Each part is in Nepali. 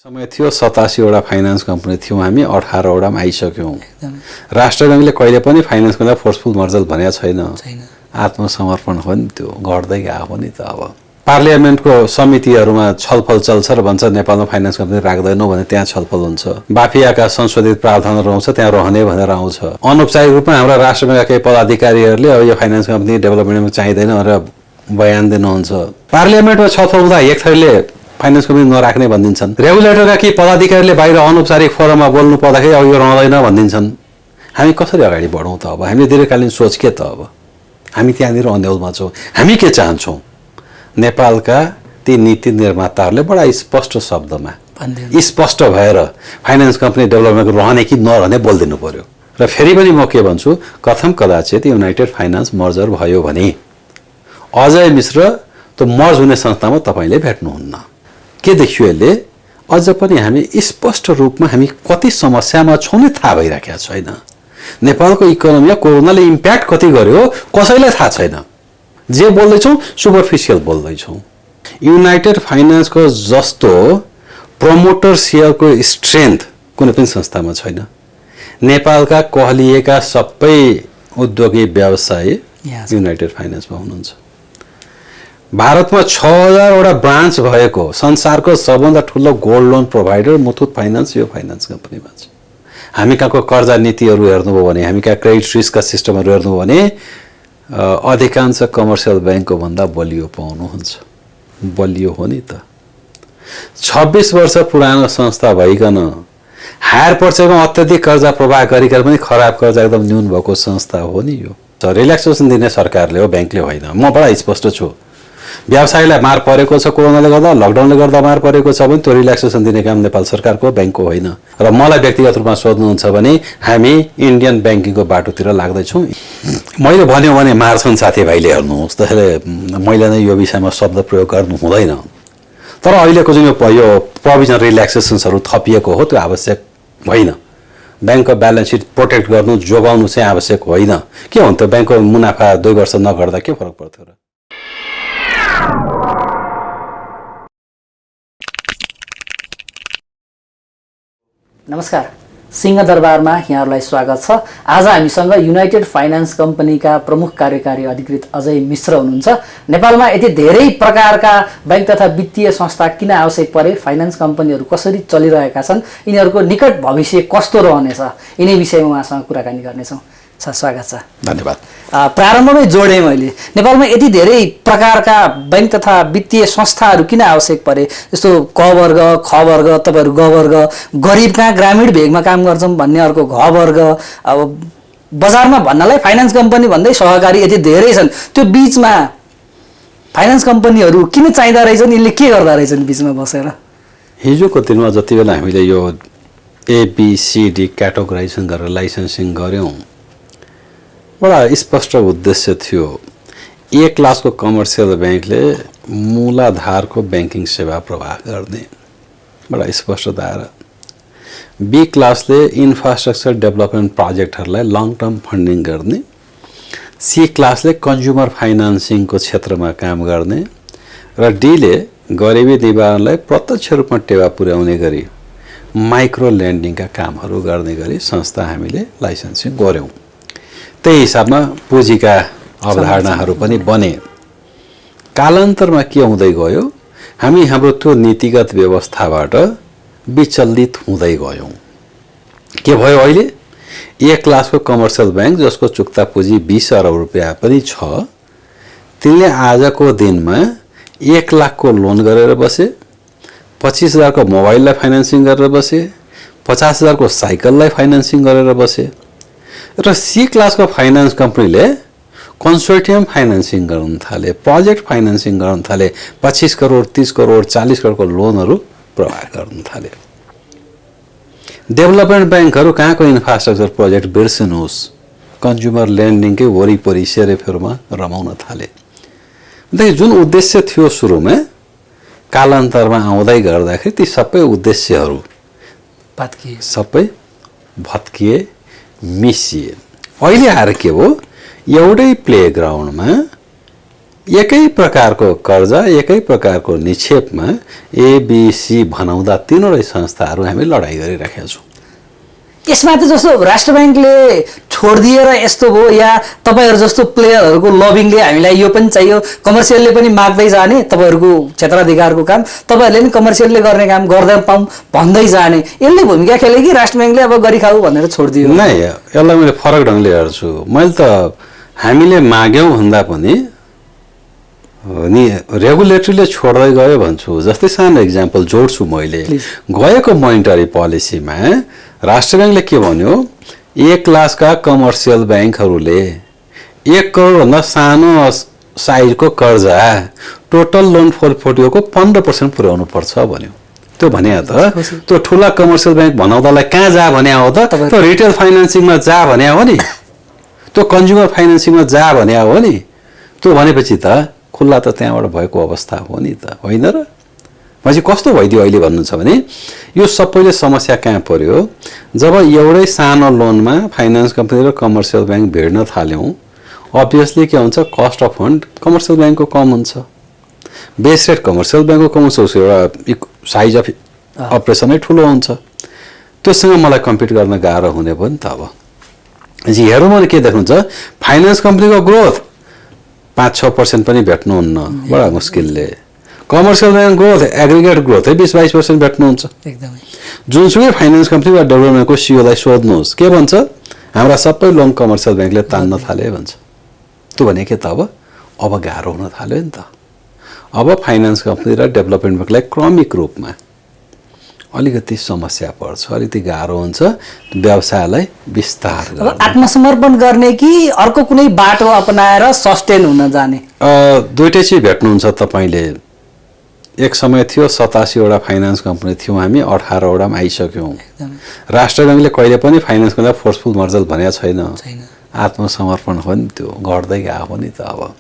समय थियो 87 वटा फाइनान्स कम्पनी थियौं हामी 18 वटामा आइसक्यौं राष्ट्र बैंकले कहिले पनि फाइनान्स कम्पनीलाई फोर्सफुल मर्जर भनेको छैन आत्मसमर्पण हो नि त्यो गर्दै गएको नि त अब पार्लियामेन्टको समितिहरुमा छलफल चल्छ र भन्छ नेपालमा फाइनान्स कम्पनी राख्दैनौ भने त्यहाँ छलफल हुन्छ बाफियाका संशोधित प्रावधानहरु आउँछ त्यहाँ रहने भनेर आउँछ अनौपचारिक रूपमा हाम्रा राष्ट्र बैंकका पदाधिकारीहरुले अब यो फाइनान्स कम्पनी डेभलपमेन्टमा चाहिदैन भनेर बयान दिनुहुन्छ पार्लियामेन्टमा छलफल हुँदा एक थरीले फाइनान्स कम्पनी नराख्ने भनिदिन्छन् रेगुलेटरका के पदाधिकारीले बाहिर अनौपचारिक फोरममा बोल्नु पर्दाखेरि अब यो रहँदैन भनिदिन्छन् हामी कसरी अगाडि बढौं त अब हामीले दीर्घकालीन सोच के त अब हामी त्यहाँनिर अन्यलमा छौं हामी के चाहन्छौं नेपालका ती नीति निर्माताहरूले बडा स्पष्ट शब्दमा स्पष्ट भएर फाइनान्स कम्पनी डेभलपमेन्ट रहने कि नरहने बोल्दिनु पर्यो र फेरि पनि म के भन्छु कथम कदाचित युनाइटेड फाइनान्स मर्जर भयो भने अजय मिश्र त मर्ज हुने संस्थामा तपाईले भेट्नुहुन्न के देखियो यसले अझ पनि हामी स्पष्ट रूपमा हामी कति समस्यामा छौं नि थाहा भइराखेको छैन नेपालको इकोनोमीमा कोरोनाले इम्प्याक्ट कति गर्यो कसैलाई थाहा छैन जे बोल्दै छौं सुपरफिशियल बोल्दै छौं युनाइटेड फाइनान्सको जस्तो प्रमोटर शेयरको स्ट्रेंथ कुनै पनि संस्थामा छैन नेपालका कहलिएका सबै उद्योगी व्यवसायी युनाइटेड फाइनान्समा हुनुहुन्छ भारतमा 6000 वटा ब्रान्च भएको संसारको सबभन्दा ठूलो gold loan provider Muthoot finance यो फाइनान्स कम्पनीमा छ हामी कहाँको कर्जा नीतिहरु हेर्नुभयो भने हामी कहाँ क्रेडिट रिस्कका सिस्टमहरु हेर्नुभयो भने अधिकांश कमर्सियल बैंकको भन्दा बलियो पाउनुहुन्छ बलियो हो नि त 26 वर्ष पुरानो संस्था भइकन हायर पर्चेजमा अत्यधिक कर्जा प्रवाह गरिकन पनि खराब कर्जा एकदम न्यून भएको संस्था हो नि यो रिल्याक्सेसन दिने सरकारले हो बैंकले होइन म बडा स्पष्ट छु व्यवसायलाई मार परेको छ कोरोनाले गर्दा लकडाउनले गर्दा मार परेको छ भने त्यो रिल्याक्सेसन दिने काम नेपाल सरकारको बैंकको होइन र मलाई व्यक्तिगत रूपमा सोध्नुहुन्छ भने हामी इन्डियन बैंकिङको बाटोतिर लाग्दै छौं मैले भन्यो भने मार्छन् साथीभाइले हेर्नुहोस् त्यसैले मैले नै यो विषयमा शब्द प्रयोग गर्नु हुँदैन तर अहिलेको जुन यो प्रोभिजन रिल्याक्सेसन्सहरु थपिएको हो त्यो आवश्यक होइन बैंकको ब्यालेन्स शीट प्रोटेक्ट गर्नु जोगाउनु चाहिँ आवश्यक होइन के हो त बैंकको मुनाफा 2 वर्ष नगर्दा के फरक पर्थ्यो र नमस्कार सिंहदरबारमा यहाँहरुलाई स्वागत छ आज हामीसँग युनाइटेड फाइनान्स कम्पनीका प्रमुख कार्यकारी अधिकृत अजय मिश्र हुनुहुन्छ नेपालमा यति धेरै प्रकारका बैंक तथा वित्तीय संस्था किन आवश्यक परे फाइनान्स कम्पनीहरु कसरी चलिरहेका छन् यिनीहरुको निकट भविष्य कस्तो रहनेछ यिनै विषयमा उहाँसँग कुराकानी गर्नेछौं सर स्वागत छ धन्यवाद प्रारम्भमै जोडे मैले नेपालमा यति धेरै प्रकारका बैंक तथा वित्तीय संस्थाहरू किन आवश्यक परे जस्तो क वर्ग ख वर्ग तपाईहरु ग वर्ग गरिब कहाँ ग्रामीण भेगमा काम गर्छौं भन्ने अर्को घ वर्ग अब बजारमा भन्नलाई फाइनान्स कम्पनी भन्दै सहकारी यति धेरै छन् त्यो बीचमा फाइनान्स कम्पनीहरू किन चाहिदा रहेछन् यिनले के गर्दा रहेछन् बीचमा बसेर हिजोको दिनमा जतिबेला हामीले यो एबीसीडी क्याटेगोराइजेसन गरेर लाइसेन्सिङ गर्यौं बडा स्पष्ट उद्देश्य थियो ए क्लासको कमर्सियल बैंकले मूलाधारको बैंकिङ सेवा प्रवाह गर्ने बडा स्पष्ट दायरा बी क्लासले इन्फ्रास्ट्रक्चर डेभलपमेन्ट प्रोजेक्टहरुलाई लङ टर्म फन्डिङ गर्ने सी क्लासले कन्ज्युमर फाइनान्सिङको क्षेत्रमा काम गर्ने र डी ले गरिबी निवारणलाई प्रत्यक्ष रूपमा टेवा पुर्याउने गरी माइक्रो लेन्डिङका कामहरु गर्ने गरी संस्था हामीले लाइसेन्सिङ गर्यौं त्यही हिसाबमा पुँजीका अवधारणाहरु पनि बने कालान्तरमा के हुँदै गयो हामी हाम्रो त्यो नीतिगत व्यवस्थाबाट विचलित हुँदै गयौं के भयो अहिले ए क्लासको कमर्सियल बैंक जसको चुक्ता पुँजी 20 अरब रुपैयाँ पनि छ तिनले आजको दिनमा 1 लाखको लोन गरेर बसे 25000 को मोबाइललाई फाइनान्सिङ गरेर बसे 50000 को साइकललाई फाइनान्सिङ गरेर बसे र सी क्लासको फाइनान्स कम्पनीले कन्सोर्टियम फाइनान्सिङ गर्न थाले प्रोजेक्ट फाइनान्सिङ गर्न थाले 25 करोड 30 करोड 40 करोडको लोनहरु प्रवाह गर्न थाले डेभलपमेन्ट बैंकहरु कहाँको इन्फ्रास्ट्रक्चर प्रोजेक्ट बिर्सनुहोस् कन्ज्युमर लेन्डिङकै वरिपरि सेरेफेरमा रमाउन थाले देखि जुन उद्देश्य थियो सुरुमा कालान्तरमा आउँदै गर्दाखेरि ती सबै उद्देश्यहरु सबै भत्किए मिसिए अहिले आएर के हो एउटै प्लेग्राउन्डमा एकै प्रकारको कर्जा एकै प्रकारको निक्षेपमा एबिसी भनाउँदा तीनवटै संस्थाहरू हामी लडाइँ गरिराखेका छौँ। यसमा त जस्तो राष्ट्र ब्याङ्कले छोडिदिएर यस्तो भयो या तपाईँहरू जस्तो प्लेयरहरूको लबिङले हामीलाई यो पनि चाहियो, कमर्सियलले पनि माग्दै जाने, तपाईँहरूको क्षेत्राधिकारको काम तपाईँहरूले पनि कमर्सियलले गर्ने काम गर्दै पाऊँ भन्दै जाने, यसले भूमिका खेल्यो कि राष्ट्र ब्याङ्कले अब गरी खाऊ भनेर छोडिदियो? नै, यसलाई मैले फरक ढङ्गले हेर्छु। मैले त हामीले माग्यौँ भन्दा पनि नि रेगुलेटरीले छोड्दै गयो भन्छु। जस्तै सानो इक्जाम्पल जोड्छु मैले। गएको मोनिटरी पोलिसीमा राष्ट्र ब्याङ्कले के भन्यो, 1 लाखका कमर्सियल ब्याङ्कहरूले 1 करोडभन्दा सानो साइजको कर्जा टोटल लोन पोर्टफोलियोको 15% पुर्याउनु पर्छ भन्यो। त्यो भने त त्यो ठुला कमर्सियल ब्याङ्क बनाउँदालाई कहाँ जा भने हो त? त्यो रिटेल फाइनेन्सिङमा जा भने हो नि, त्यो कन्ज्युमर फाइनेन्सिङमा जा भने हो नि। त्यो भनेपछि त खुल्ला त त्यहाँबाट भएको अवस्था हो नि त, होइन र? भनेपछि कस्तो भइदियो अहिले भन्नुहुन्छ भने यो सबैले समस्या कहाँ पर्यो, जब एउटै सानो लोनमा फाइनेन्स कम्पनी र कमर्सियल ब्याङ्क भिड्न थाल्यौँ, अभियसली के हुन्छ, कस्ट अफ फन्ड कमर्सियल ब्याङ्कको कम हुन्छ, बेस रेट कमर्सियल ब्याङ्कको कम हुन्छ, उसको एउटा साइज अफ अपरेसनै ठुलो हुन्छ। त्योसँग मलाई कम्पिट गर्न गाह्रो हुने भयो नि त। अब हेरौँ भने के देख्नुहुन्छ, फाइनेन्स कम्पनीको ग्रोथ 5-6% पनि भेट्नुहुन्न बडा मुस्किलले, कमर्सियल ब्याङ्क ग्रोथ एग्रिगेट ग्रोथै 20-22% भेट्नुहुन्छ। एकदमै जुनसुकै फाइनेन्स कम्पनी वा डेभलपमेन्टको सिओलाई सोध्नुहोस्, के भन्छ, हाम्रा सबै लोन कमर्सियल ब्याङ्कले तान्न थाले भन्छ। त्यो भने के त अब गाह्रो हुन थाल्यो नि त। अब फाइनेन्स कम्पनी र डेभलपमेन्ट ब्याङ्कलाई क्रमिक रूपमा अलिकति समस्या पर्छ, अलिकति गाह्रो हुन्छ व्यवसायलाई विस्तार गर्न। आत्मसमर्पण गर्ने कि अर्को कुनै बाटो अपनाएर सस्टेन हुन जाने? दुईटै चिज भेट्नुहुन्छ तपाईँले। एक समय थियो 87वटा फाइनेन्स कम्पनी थियौँ हामी, 18वटामा आइसक्यौँ। राष्ट्र ब्याङ्कले कहिले पनि फाइनेन्स कम्पनीलाई फोर्सफुल मर्जल भनेको छैन। आत्मसमर्पण हो नि, त्यो गर्दै गएको नि त। अब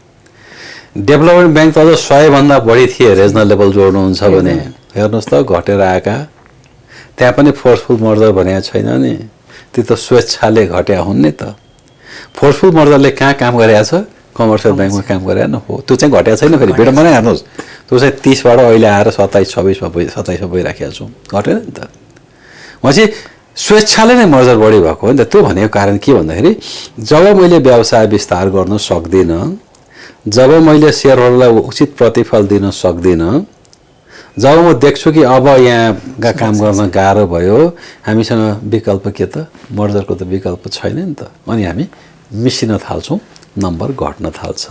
डेभलपमेन्ट ब्याङ्क त अझ 100 भन्दा बढी थिए रिजनल लेभल जोड्नुहुन्छ भने, हेर्नुहोस् त घटेर आएका, त्यहाँ पनि फोर्सफुल मर्जर भनेको छैन नि, त्यो त स्वेच्छाले घट्या हुन् नि त। फोर्सफुल मर्जरले कहाँ काम गरेको छ, कमर्सियल ब्याङ्कमा काम गरेन हो, त्यो चाहिँ घटेको छैन। फेरि विडम्बना हेर्नुहोस्, त्यो चाहिँ 30बाट अहिले आएर 27-26 भइराखेको छौँ, घटेन नि त। भनेपछि स्वेच्छाले नै मर्जर बढी भएको हो नि त। त्यो भनेको कारण के भन्दाखेरि, जब मैले व्यवसाय विस्तार गर्न सक्दिनँ, जब मैले सेयरहोल्डरलाई उचित प्रतिफल दिन सक्दिनँ, जब म देख्छु कि अब यहाँका काम गर्न गाह्रो भयो, हामीसँग विकल्प के त, मर्जरको त विकल्प छैन नि त। अनि हामी मिसिन थाल्छौँ, नम्बर घट्न थाल्छ।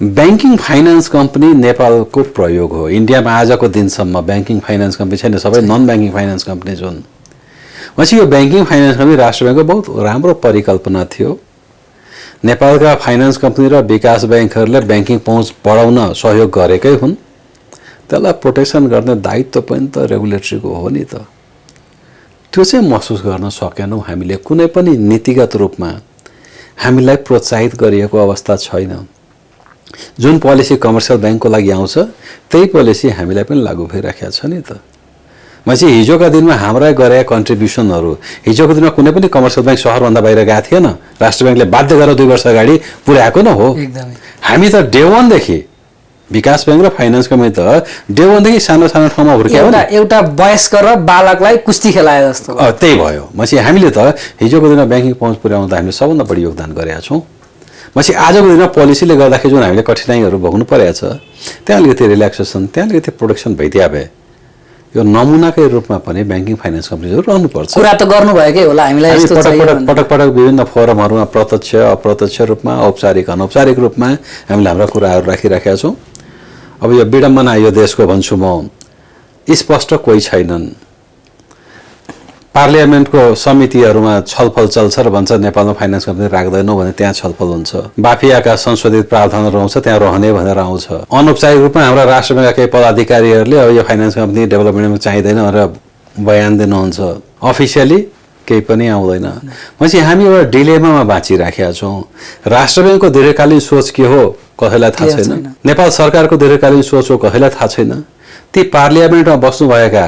ब्याङ्किङ फाइनेन्स कम्पनी नेपालको प्रयोग हो। इन्डियामा आजको दिनसम्म ब्याङ्किङ फाइनेन्स कम्पनी छैन, सबै नन ब्याङ्किङ फाइनेन्स कम्पनी हुन्। भनेपछि यो ब्याङ्किङ फाइनेन्स कम्पनी राष्ट्र ब्याङ्कको बहुत राम्रो परिकल्पना थियो। नेपालका फाइनेन्स कम्पनी र विकास ब्याङ्कहरूले ब्याङ्किङ पहुँच बढाउन सहयोग गरेकै हुन्। त्यसलाई प्रोटेक्सन गर्ने दायित्व पनि त रेगुलेटरीको हो नि त। त्यो चाहिँ महसुस गर्न सकेनौँ हामीले। कुनै पनि नीतिगत रूपमा हामीलाई प्रोत्साहित गरिएको अवस्था छैन। जुन पोलिसी कमर्सियल ब्याङ्कको लागि आउँछ त्यही पोलिसी हामीलाई पनि लागू भइराखेको छ नि त। भनेपछि हिजोका दिनमा हाम्रा गरेका कन्ट्रिब्युसनहरू, हिजोको दिनमा कुनै पनि कमर्सियल ब्याङ्क सहरभन्दा बाहिर गएको थिएन, राष्ट्र ब्याङ्कले बाध्य गरेर 2 वर्ष अगाडि पुर्याएको न हो। हामी त डे 1 देखि विकास ब्याङ्क र फाइनेन्स कम्पनी त डे 1 देखि सानो सानो ठाउँमा हुर्क्यायो। एउटा वयस्क र बालकलाई कुस्ती खेलाए जस्तो त्यही भयो। भनेपछि हामीले त हिजोको दिनमा ब्याङ्किङ पहुँच पुर्याउँदा हामीले सबभन्दा बढी योगदान गरेका छौँ। भनेपछि आजको दिनमा पोलिसीले गर्दाखेरि जुन हामीले कठिनाइहरू भोग्नु परेको छ, त्यहाँ अलिकति रिल्याक्सेसन, त्यहाँ अलिकति प्रोटेक्सन भइदिया भए यो नमुनाकै रूपमा पनि ब्याङ्किङ फाइनेन्स कम्पनीहरू रहनुपर्छ। कुरा त गर्नुभएकै होला हामीलाई। पटक पटक विभिन्न फोरमहरूमा प्रत्यक्ष अप्रत्यक्ष रूपमा, औपचारिक अनौपचारिक रूपमा हामीले हाम्रा कुराहरू राखिराखेका छौँ। अब यो विडम्बना यो देशको भन्छु म, स्पष्ट कोही छैनन्। पार्लियामेन्टको समितिहरूमा छलफल चल्छ र भन्छ नेपालमा फाइनेन्स कम्पनी राख्दैनौँ भने त्यहाँ छलफल हुन्छ। बाफियाका संशोधित प्रावधानहरू आउँछ, त्यहाँ रहने भनेर आउँछ। अनौपचारिक रूपमा हाम्रा राष्ट्र ब्याङ्कका केही पदाधिकारीहरूले अब यो फाइनेन्स कम्पनी डेभलपमेन्टमा चाहिँदैन भनेर बयान दिनुहुन्छ। अफिसियली केही पनि आउँदैन। भनेपछि हामी एउटा डिलेमामा बाँचिराखेका छौँ। राष्ट्र ब्याङ्कको दीर्घकालीन सोच के हो कसैलाई थाहा छैन। नेपाल सरकारको दीर्घकालीन सोच हो कसैलाई थाहा छैन। ती पार्लियामेन्टमा बस्नुभएका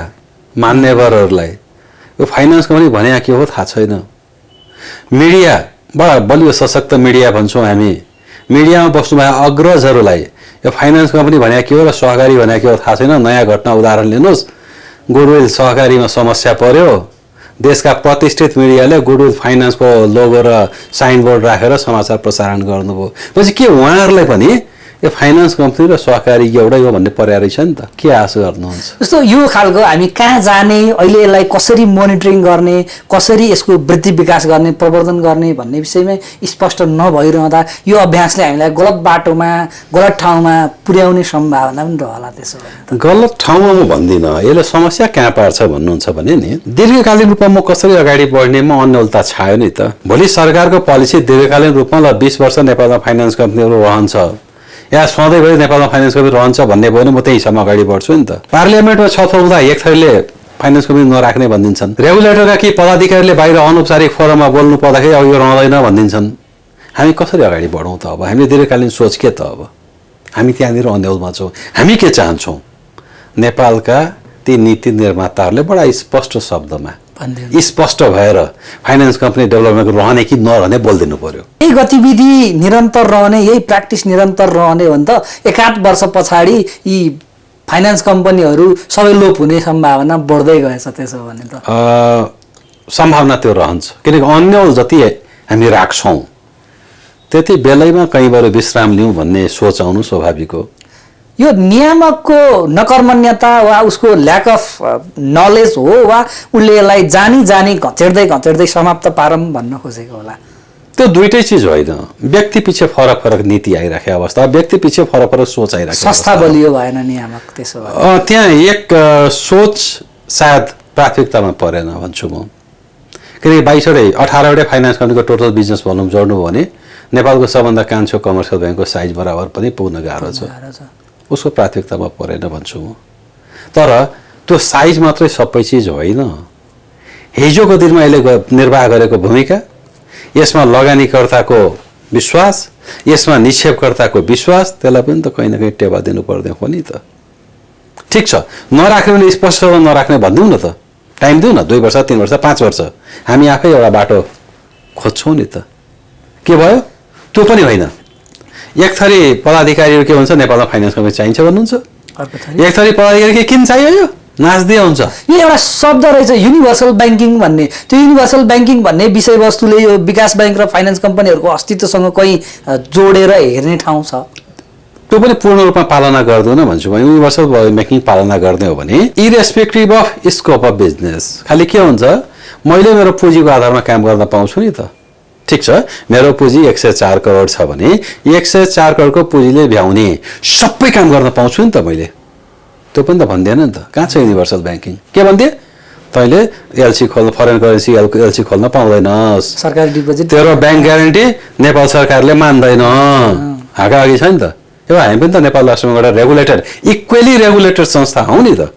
मान्यवरहरूलाई यो फाइनेन्स कम्पनी भने के हो थाहा छैन। मिडिया बडा बलियो सशक्त मिडिया भन्छौँ हामी, मिडियामा बस्नुभए अग्रजहरूलाई यो फाइनान्स कम्पनी भने के हो र सहकारी भने के हो थाहा छैन। नयाँ घटना उदाहरण लिनुहोस्, गुडविल सहकारीमा समस्या पर्यो, देशका प्रतिष्ठित मिडियाले गुडविल फाइनान्सको लोगो र साइनबोर्ड राखेर समाचार प्रसारण गर्नुभयो। पछि के उहाँहरूलाई पनि यो फाइनान्स कम्पनी र सहकारी एउटै हो भन्ने पर्या रहेछ नि त। के आशा गर्नुहुन्छ? जस्तो यो खालको हामी कहाँ जाने, अहिले यसलाई कसरी मोनिटरिङ गर्ने, कसरी यसको वृद्धि विकास गर्ने, प्रवर्धन गर्ने भन्ने विषयमा स्पष्ट नभइरहँदा यो अभ्यासले हामीलाई गलत बाटोमा गलत ठाउँमा पुर्याउने सम्भावना पनि रहला। त्यसो भने गलत ठाउँमा म भन्दिनँ, यसले समस्या कहाँ पार्छ भन्नुहुन्छ भने नि दीर्घकालीन रूपमा म कसरी अगाडि बढ्नेमा अन्यलता छायो नि त। भोलि सरकारको पोलिसी दीर्घकालीन रूपमा ल 20 वर्ष नेपालमा फाइनान्स कम्पनीहरू रहन्छ या सधैँभरि नेपालमा फाइनान्स कम्पनी रहन्छ भन्ने भयो भने म त्यही हिसाबमा अगाडि बढ्छु नि त। पार्लियामेन्टमा छलफल हुँदा एक थरीले फाइनान्स कम्पनी नराख्ने भनिदिन्छन्, रेगुलेटरका कि पदाधिकारीले बाहिर अनौपचारिक फोरममा बोल्नु पर्दाखेरि अब यो रहँदैन भनिदिन्छन्। हामी कसरी अगाडि बढौँ त? अब हामीले दीर्घकालीन सोच के त? अब हामी त्यहाँनिर अन्यलमा छौँ। हामी के चाहन्छौँ? नेपालका ती नीति निर्माताहरूले बडा स्पष्ट शब्दमा स्पष्ट भएर फाइनान्स कम्पनी डेभलपमेन्ट रहने कि नरहने बोलिदिनु पर्यो। यही गतिविधि निरन्तर रहने, यही प्र्याक्टिस निरन्तर रहने हो भने त 1-8 वर्ष पछाडि यी फाइनान्स कम्पनीहरू सबै लोप हुने सम्भावना बढ्दै गएछ। त्यसो भने त सम्भावना त्यो रहन्छ, किनकि अन्यल जति हामी राख्छौँ त्यति बेलैमा कहीँबाट विश्राम लिउँ भन्ने सोच आउनु स्वाभाविक हो। यो नियामकको नकर्मण्यता वा उसको ल्याक अफ नलेज हो वा उसले यसलाई जानी घचेड्दै समाप्त पारौँ भन्न खोजेको होला? त्यो दुईटै चिज होइन। व्यक्ति पछि फरक फरक नीति आइराखे अवस्था, व्यक्ति पछि फरक फरक सोच आइराखे, संस्था बलियो भएन नियामक। त्यसो भए त्यहाँ एक सोच सायद प्राथमिकतामा परेन भन्छु म। किनकि 18वटै फाइनान्स कम्पनीको टोटल बिजनेस भोल्युम जोड्नु भने नेपालको सबभन्दा कान्छो कमर्सियल ब्याङ्कको साइज बराबर पनि पुग्न गाह्रो छ। उसको प्राथमिकतामा परेन भन्छु म। तर त्यो साइज मात्रै सबै चिज होइन। हिजोको दिनमा यसले निर्वाह गरेको भूमिका, यसमा लगानीकर्ताको विश्वास, यसमा निक्षेपकर्ताको विश्वास, त्यसलाई पनि त कहीँ न कहीँ टेवा दिनुपर्ने हो नि त। ठिक छ, नराख्ने भने स्पष्ट नराख्ने भनिदिउँ न त, टाइम दिउँ न, 2 वर्ष 3 वर्ष 5 वर्ष हामी आफै एउटा बाटो खोज्छौँ नि त। के भयो? त्यो पनि होइन। एक थरी पदाधिकारीहरू के भन्छ, नेपालमा फाइनान्स कम्पनी चाहिन्छ भन्नुहुन्छ। एक थरी पदाधिकारी के किन चाहियो? यो नाच्दै आउँछ। यो एउटा शब्द रहेछ युनिभर्सल ब्याङ्किङ भन्ने। त्यो युनिभर्सल ब्याङ्किङ भन्ने विषयवस्तुले यो विकास ब्याङ्क र फाइनान्स कम्पनीहरूको अस्तित्वसँग कहीँ जोडेर हेर्ने ठाउँ छ? त्यो पनि पूर्ण रूपमा पालना गर्दैन भन्छु म। युनिभर्सल ब्याङ्किङ पालना गर्ने हो भने irrespective of scope of business, खालि के हुन्छ, मैले मेरो पुँजीको आधारमा काम गर्न पाउँछु नि त। ठिक छ, मेरो पुँजी 104 करोड छ भने 104 करोडको पुँजीले भ्याउने सबै काम गर्न पाउँछु नि त मैले। त्यो पनि त भन्दैन नि त। कहाँ छ युनिभर्सल ब्याङ्किङ? के भन्थे? तैँले एलसी खोल्न, फरेन करेन्सी एलसी खोल्न पाउँदैनस्, सरकारी डिपोजिट, तेरो ब्याङ्क ग्यारेन्टी नेपाल सरकारले मान्दैन। हाकाहाकी छ नि त। यो हामी पनि त नेपाल राष्ट्रमा एउटा रेगुलेटेड, इक्वेली रेगुलेटेड संस्था हौ नि त।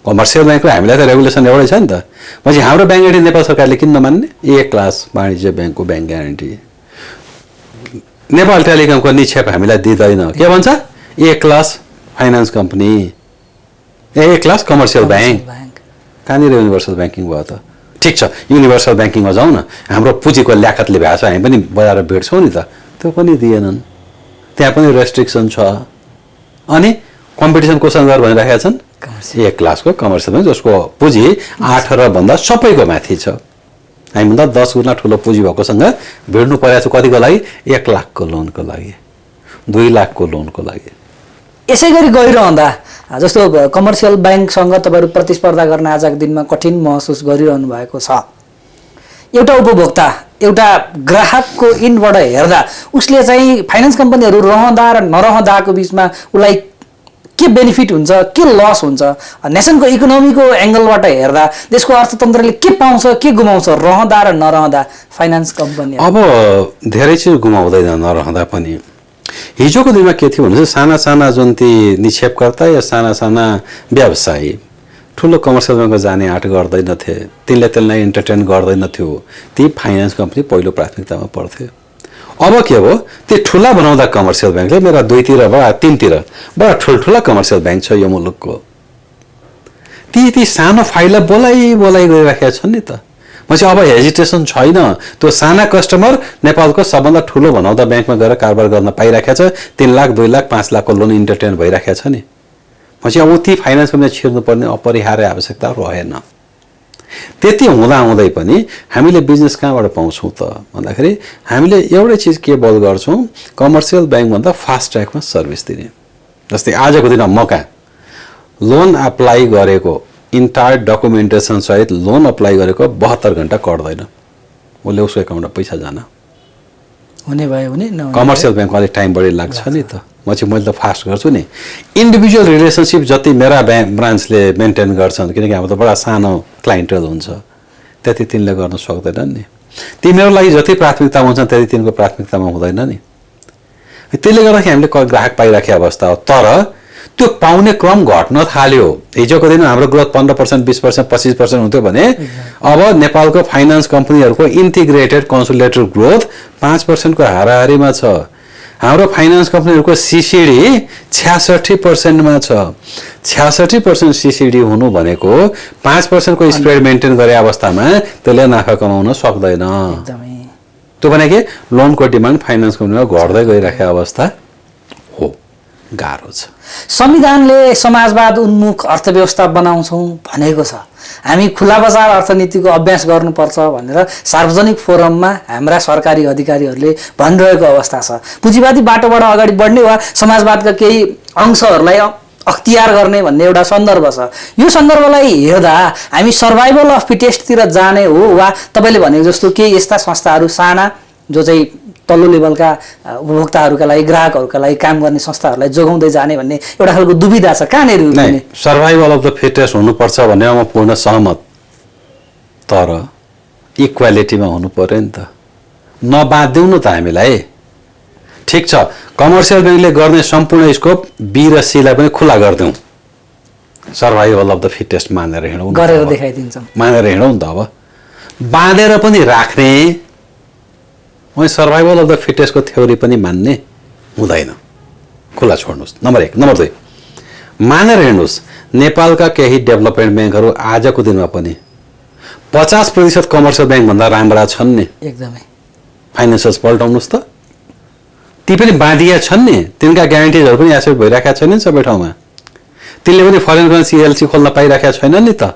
कमर्सियल ब्याङ्कको हामीलाई त रेगुलेसन एउटै छ नि त। पछि हाम्रो ब्याङ्क ग्यारेन्टी नेपाल सरकारले किन नमान्ने? ए क्लास वाणिज्य ब्याङ्कको ब्याङ्क ग्यारेन्टी नेपाल टेलिकमको निक्षेप हामीलाई दिँदैन। के भन्छ? ए क्लास फाइनान्स कम्पनी, ए क्लास कमर्सियल ब्याङ्क। कहाँनिर युनिभर्सल ब्याङ्किङ भयो त? ठिक छ, युनिभर्सल ब्याङ्किङमा जाउँ न, हाम्रो पुँजीको ल्याकतले भए छ, हामी पनि बजार भेट्छौँ नि त। त्यो पनि दिएनन्, त्यहाँ पनि रेस्ट्रिक्सन छ। अनि कम्पिटिसन कोसँग गरेर भनिराखेका छन्, ए क्लासको कमर्सियल ब्याङ्क जसको पुँजी 18 भन्दा सबैको माथि छ। हामीभन्दा 10 गुणा ठुलो पुँजी भएकोसँग भिड्नु परेको छ। कतिको लागि? 1 लाखको लोनको लागि, 2 लाखको लोनको लागि। यसै गरी गइरहँदा जस्तो कमर्सियल ब्याङ्कसँग तपाईँहरू प्रतिस्पर्धा गर्न आजको दिनमा कठिन महसुस गरिरहनु भएको छ। एउटा उपभोक्ता, एउटा ग्राहकको इनबाट हेर्दा उसले चाहिँ फाइनान्स कम्पनीहरू रहँदा र नरहँदाको बिचमा उसलाई के बेनिफिट हुन्छ, के लस हुन्छ? नेसनको इकोनोमीको एङ्गलबाट हेर्दा देशको अर्थतन्त्रले के पाउँछ, के गुमाउँछ रहँदा र नरहँदा फाइनान्स कम्पनी? अब धेरै चिज गुमाउँदैन नरहँदा पनि। हिजोको दिनमा के थियो भने साना साना जुन ती निक्षेपकर्ता या साना साना व्यवसायी ठुलो कमर्सियल ब्याङ्कमा जाने आँट गर्दैनथे, तिनले त्यसलाई इन्टरटेन गर्दैनथ्यो। ती फाइनान्स कम्पनी पहिलो प्राथमिकतामा पर्थ्यो। अब के हो, त्यो ठुला बनाउँदा कमर्सियल ब्याङ्कले मेरा 2-3 बडा ठुल्ठुला कमर्सियल ब्याङ्क छ यो मुलुकको, ती सानो फाइललाई बोलाइ गरिराखेका छन् नि त। चाहिँ अब हेजिटेसन छैन। त्यो साना कस्टमर नेपालको सबभन्दा ठुलो भनाउँदा ब्याङ्कमा गएर कारोबार गर्न पाइराखेको छ, 3 लाख 2 लाख 5 लाखको लोन इन्टरटेन भइराखेको छ नि। चाहिँ अब ती फाइनेन्स कम्पनी छिर्नुपर्ने अपरिहार्य आवश्यकता रहेन। त्यति हुँदाहुँदै पनि हामीले बिजनेस कहाँबाट पाउँछौँ त भन्दाखेरि हामीले एउटै चिज के बल गर्छौँ, कमर्सियल ब्याङ्कभन्दा फास्ट ट्र्याकमा सर्भिस दिने। जस्तै आजको दिनमा म कहाँ लोन अप्लाई गरेको इन्टायर डकुमेन्टेसन सहित लोन अप्लाई गरेको 72 घण्टा कट्दैन, उसले उसको एकाउन्टमा पैसा जान। हुने भयो हुने कमर्सियल ब्याङ्कमा अलिक टाइम बढी लाग्छ नि त। मैले त फास्ट गर्छु नि। इन्डिभिजुअल रिलेसनसिप जति मेरा ब्रान्चले मेन्टेन गर्छन्, किनकि हाम्रो त बडा सानो क्लाइन्टल हुन्छ, त्यति तिनले गर्न सक्दैनन् नि। तिमीहरूको लागि जति प्राथमिकता हुन्छन् त्यति तिनको प्राथमिकतामा हुँदैन नि। त्यसले गर्दाखेरि हामीले ग्राहक पाइराखेको अवस्था हो। तर त्यो पाउने क्रम घट्न थाल्यो। हिजोको दिन हाम्रो ग्रोथ 15%, 20%, 25% हुन्थ्यो भने अब नेपालको फाइनान्स कम्पनीहरूको इन्टिग्रेटेड कन्सोलिडेटेड ग्रोथ 5% को हाराहारीमा छ। हाम्रो फाइनान्स कम्पनीहरूको सिसिडी 66% मा छ। 66% सिसिडी हुनु भनेको 5% को स्प्रेड मेन्टेन गरे अवस्थामा त्यसले नाफा कमाउन सक्दैन। त्यो भनेको लोनको डिमान्ड फाइनान्स कम्पनीमा घट्दै गइरहेको अवस्था हो, गाह्रो छ। संविधानले समाजवाद उन्मुख अर्थव्यवस्था बनाउँछौँ भनेको छ। हामी खुला बजार अर्थनीतिको अभ्यास गर्नुपर्छ भनेर सार्वजनिक फोरममा हाम्रा सरकारी अधिकारीहरूले भनिरहेको अवस्था छ। पुँजीवादी बाटोबाट अगाडि बढ्ने वा समाजवादका केही अंशहरूलाई अख्तियार गर्ने भन्ने एउटा सन्दर्भ छ। यो सन्दर्भलाई हेर्दा हामी सर्भाइभल अफ फिटेस्टतिर जाने हो वा तपाईँले भनेको जस्तो केही यस्ता संस्थाहरू साना जो चाहिँ तल्लो लेभलका उपभोक्ताहरूका लागि, ग्राहकहरूका लागि काम गर्ने संस्थाहरूलाई जोगाउँदै जाने भन्ने एउटा खालको दुविधा छ। कहाँनिर सर्भाइभल अफ द फिटेस्ट हुनुपर्छ भन्ने म पूर्ण सहमत, तर इक्वालिटीमा हुनु पर्यो नि त। नबाँधिदिउँ न त हामीलाई। ठिक छ, कमर्सियल ब्याङ्कले गर्ने सम्पूर्ण स्कोप बी र सीलाई पनि खुला गरिदिउँ, सर्भाइभल अफ द फिटेस्ट मानेर हिँडौँ, गरेर देखाइदिन्छौँ, मानेर हिँडौँ नि त। अब बाँधेर पनि राख्ने, मैले सर्भाइभल अफ द फिटेस्टको थ्योरी पनि मान्ने हुँदैन। खुला छोड्नुहोस्, नम्बर 1। नम्बर 2, मानेर हिँड्नुहोस् नेपालका केही डेभलपमेन्ट ब्याङ्कहरू आजको दिनमा पनि 50% कमर्सियल ब्याङ्कभन्दा राम्रा छन् नि। एकदमै फाइनेन्सियल्स पल्टाउनुहोस् त, ती पनि बाँधिया छन् नि। तिनका ग्यारेन्टिजहरू पनि एसेट भइरहेका छैनन् सबै ठाउँमा। तिनले पनि फरेन करेन्सी एलसी खोल्न पाइरहेका छैनन् नि त।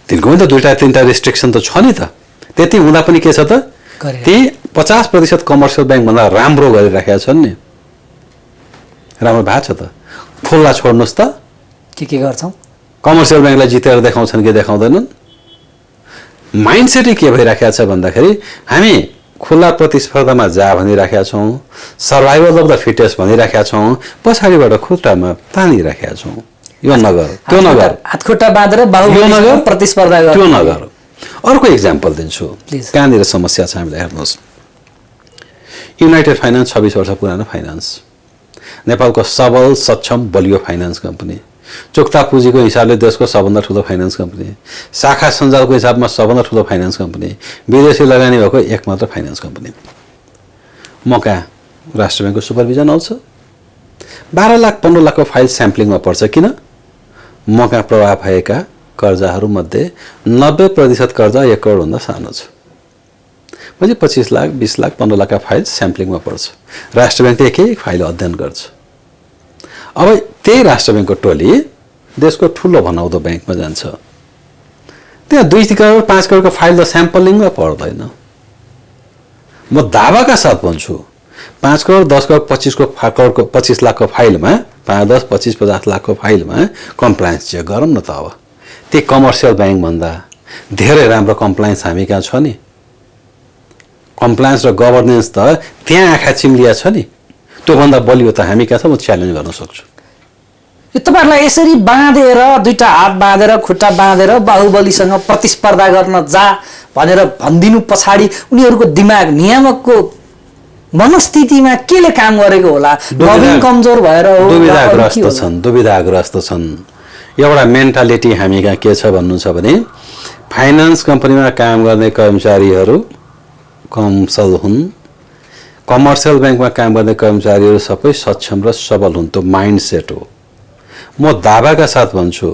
तिनको पनि त 2-3टा रेस्ट्रिक्सन त छ नि त। त्यति हुँदा पनि के छ त, ती 50% कमर्सियल ब्याङ्कभन्दा राम्रो गरिराखेका छन् नि। राम्रो भएको छ त। खुल्ला छोड्नुहोस् त। के गर्छौँ? कमर्सियल ब्याङ्कलाई जितेर देखाउँछन् कि देखाउँदैनन्? माइन्डसेटै के भइराखेको छ भन्दाखेरि हामी खुल्ला प्रतिस्पर्धामा जा भनिराखेका छौँ, सर्भाइभल अफ द फिटेस्ट भनिराखेका छौँ, पछाडिबाट खुट्टामा तानिराखेका छौँ। यो नगर, त्यो नगर, हातखुट्टा बाँधेर बाहुबली प्रतिस्पर्धा गर, त्यो नगर। अर्को इक्जाम्पल दिन्छु कहाँनिर समस्या छ हामीलाई। हेर्नुहोस्, युनाइटेड फाइनान्स 26 वर्ष पुरानो फाइनान्स, नेपालको सबल सक्षम बलियो फाइनान्स कम्पनी, चुक्ता पुँजीको हिसाबले देशको सबभन्दा ठुलो फाइनान्स कम्पनी, शाखा सञ्जालको हिसाबमा सबभन्दा ठुलो फाइनान्स कम्पनी, विदेशी लगानी भएको एकमात्र फाइनान्स कम्पनी। म कहाँ राष्ट्र ब्याङ्कको सुपरभिजन आउँछ। 12 लाख 15 लाखको फाइल स्याम्पलिङमा पर्छ। किन? म कहाँ प्रभाव भएका कर्जाहरूमध्ये 90% कर्जा 1 करोडभन्दा सानो छ। मैले 25 लाख 20 लाख 15 लाखका फाइल स्याम्पलिङमा पर्छ। राष्ट्र ब्याङ्कले एक एक फाइल अध्ययन गर्छ। अब त्यही राष्ट्र ब्याङ्कको टोली देशको ठुलो भनाउँदो ब्याङ्कमा जान्छ। त्यहाँ 2 करोड 5 करोडको फाइल त स्याम्पलिङमा पर्दैन। म दावाका साथ भन्छु 5 करोड 10 करोड 25 लाखको फाइलमा 5, 10, 25, 50 लाखको फाइलमा कम्प्लायन्स चेक गरौँ न त। अब त्यही कमर्सियल ब्याङ्कभन्दा धेरै राम्रो कम्प्लायन्स हामी कहाँ छ नि। कम्प्लायन्स र गभर्नेन्स त त्यहाँ आँखा चिम्लिया छ नि। त्योभन्दा बलियो त हामी कहाँ छ, म च्यालेन्ज गर्न सक्छु। यो तपाईँहरूलाई यसरी बाँधेर, 2टा हात बाँधेर खुट्टा बाँधेर बाहुबलीसँग प्रतिस्पर्धा गर्न जा भनेर भनिदिनु पछाडि उनीहरूको दिमाग, नियामकको मनस्थितिमा केले काम गरेको होला? लबिङ कमजोर भएर हो? दुविधाग्रस्त छन्। एउटा मेन्टालिटी हामी कहाँ के छ भन्नु छ भने, फाइनान्स कम्पनीमा काम गर्ने कर्मचारीहरू कमसल हुन्, कमर्सियल ब्याङ्कमा काम गर्ने कर्मचारीहरू सबै सक्षम र सबल हुन्। त्यो माइन्डसेट हो। म दावाका साथ भन्छु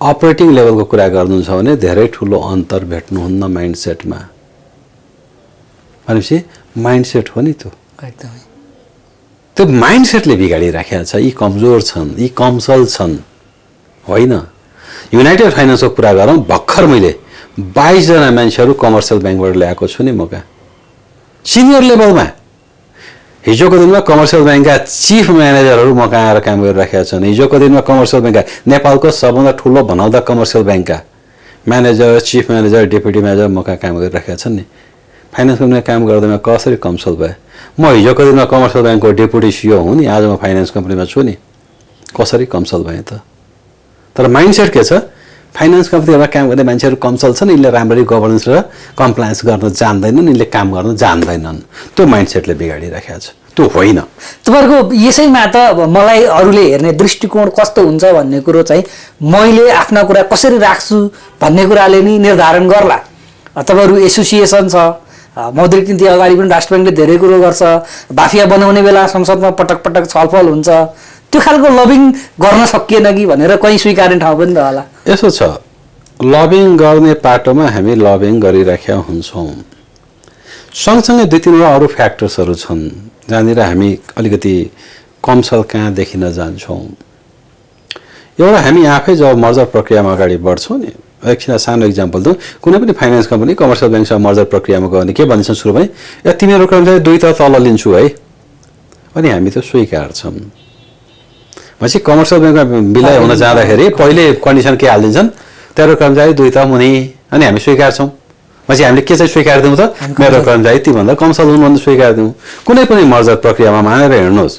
अपरेटिङ लेभलको कुरा गर्नुहुन्छ भने धेरै ठुलो अन्तर भेट्नुहुन्न माइन्डसेटमा। भनेपछि माइन्डसेट हो नि त्यो। एकदमै त्यो माइन्डसेटले बिगाडिराखेको छ। यी कमजोर छन्, यी कमसल छन् होइन। युनाइटेड फाइनेन्सको कुरा गरौँ, भर्खर मैले 22 जना मान्छेहरू कमर्सियल ब्याङ्कबाट ल्याएको छु नि म कहाँ, सिनियर लेभलमा। हिजोको दिनमा कमर्सियल ब्याङ्कका चिफ म्यानेजरहरू म कहाँ आएर काम गरिराखेका छन्। हिजोको दिनमा कमर्सियल ब्याङ्कका नेपालको सबभन्दा ठुलो भनाउँदा कमर्सियल ब्याङ्कका manager, chief manager, deputy manager म कहाँ काम गरिराखेका छन् नि। फाइनेन्स कम्पनीमा काम गर्दैमा कसरी कमसल भए? म हिजोको दिनमा कमर्सियल ब्याङ्कको डेपुटी सिओ हुँ नि, आज म फाइनेन्स कम्पनीमा छु नि, कसरी कमसल भएँ त? तर माइन्डसेट के छ? फाइनेन्स कम्पनीमा काम गर्ने मान्छेहरू कमसल छन्, यिनले राम्ररी गभर्नेन्स र कम्प्लायन्स गर्न जान्दैनन्, यिनले काम गर्न जान्दैनन्। त्यो माइन्डसेटले बिगाडिराखेको छ, त्यो होइन। तपाईँहरूको यसैमा त मलाई अरूले हेर्ने दृष्टिकोण कस्तो हुन्छ भन्ने कुरो चाहिँ मैले आफ्ना कुरा कसरी राख्छु भन्ने कुराले नि निर्धारण गर्ला। तपाईँहरू एसोसिएसन छ, मौद्रिक नीति अगाडि पनि राष्ट्र ब्याङ्कले धेरै कुरो गर्छ, बाफिया बनाउने बेला संसदमा पटक पटक छलफल हुन्छ, त्यो खालको लबिङ गर्न सकिएन कि भनेर कहीँ स्वीकार्ने ठाउँ पनि त होला। यसो छ, लबिङ गर्ने पाटोमा हामी लबिङ गरिराखेका हुन्छौँ। सँगसँगै 2-3 अरू फ्याक्टर्सहरू छन् जहाँनिर हामी अलिकति कमसल कहाँ देखिन जान्छौँ। एउटा, हामी आफै जब मर्जर प्रक्रियामा अगाडि बढ्छौँ नि, एकछिन सानो इक्जाम्पल दिउँ। कुनै पनि फाइनेन्स कम्पनी कमर्सियल ब्याङ्कसँग मर्जर प्रक्रियामा गयो भने के भन्छन् सुरुमै? या तिमीहरू कर्मचारी 2 त तल लिन्छु है, अनि हामी त स्वीकार्छौँ। भनेपछि कमर्सियल ब्याङ्कमा बिलाइ हुन जाँदाखेरि पहिले कन्डिसन के हालिदिन्छन्? तेरो कर्मचारी 2 त मुनि, अनि हामी स्वीकार्छौँ। भनेपछि हामीले के चाहिँ स्वीकार्दिउँ त? मेरो कर्मचारी तीभन्दा कमसल हुन् भनेर स्वीकार्दिउँ। कुनै पनि मर्जर प्रक्रियामा मानेर हिँड्नुहोस्,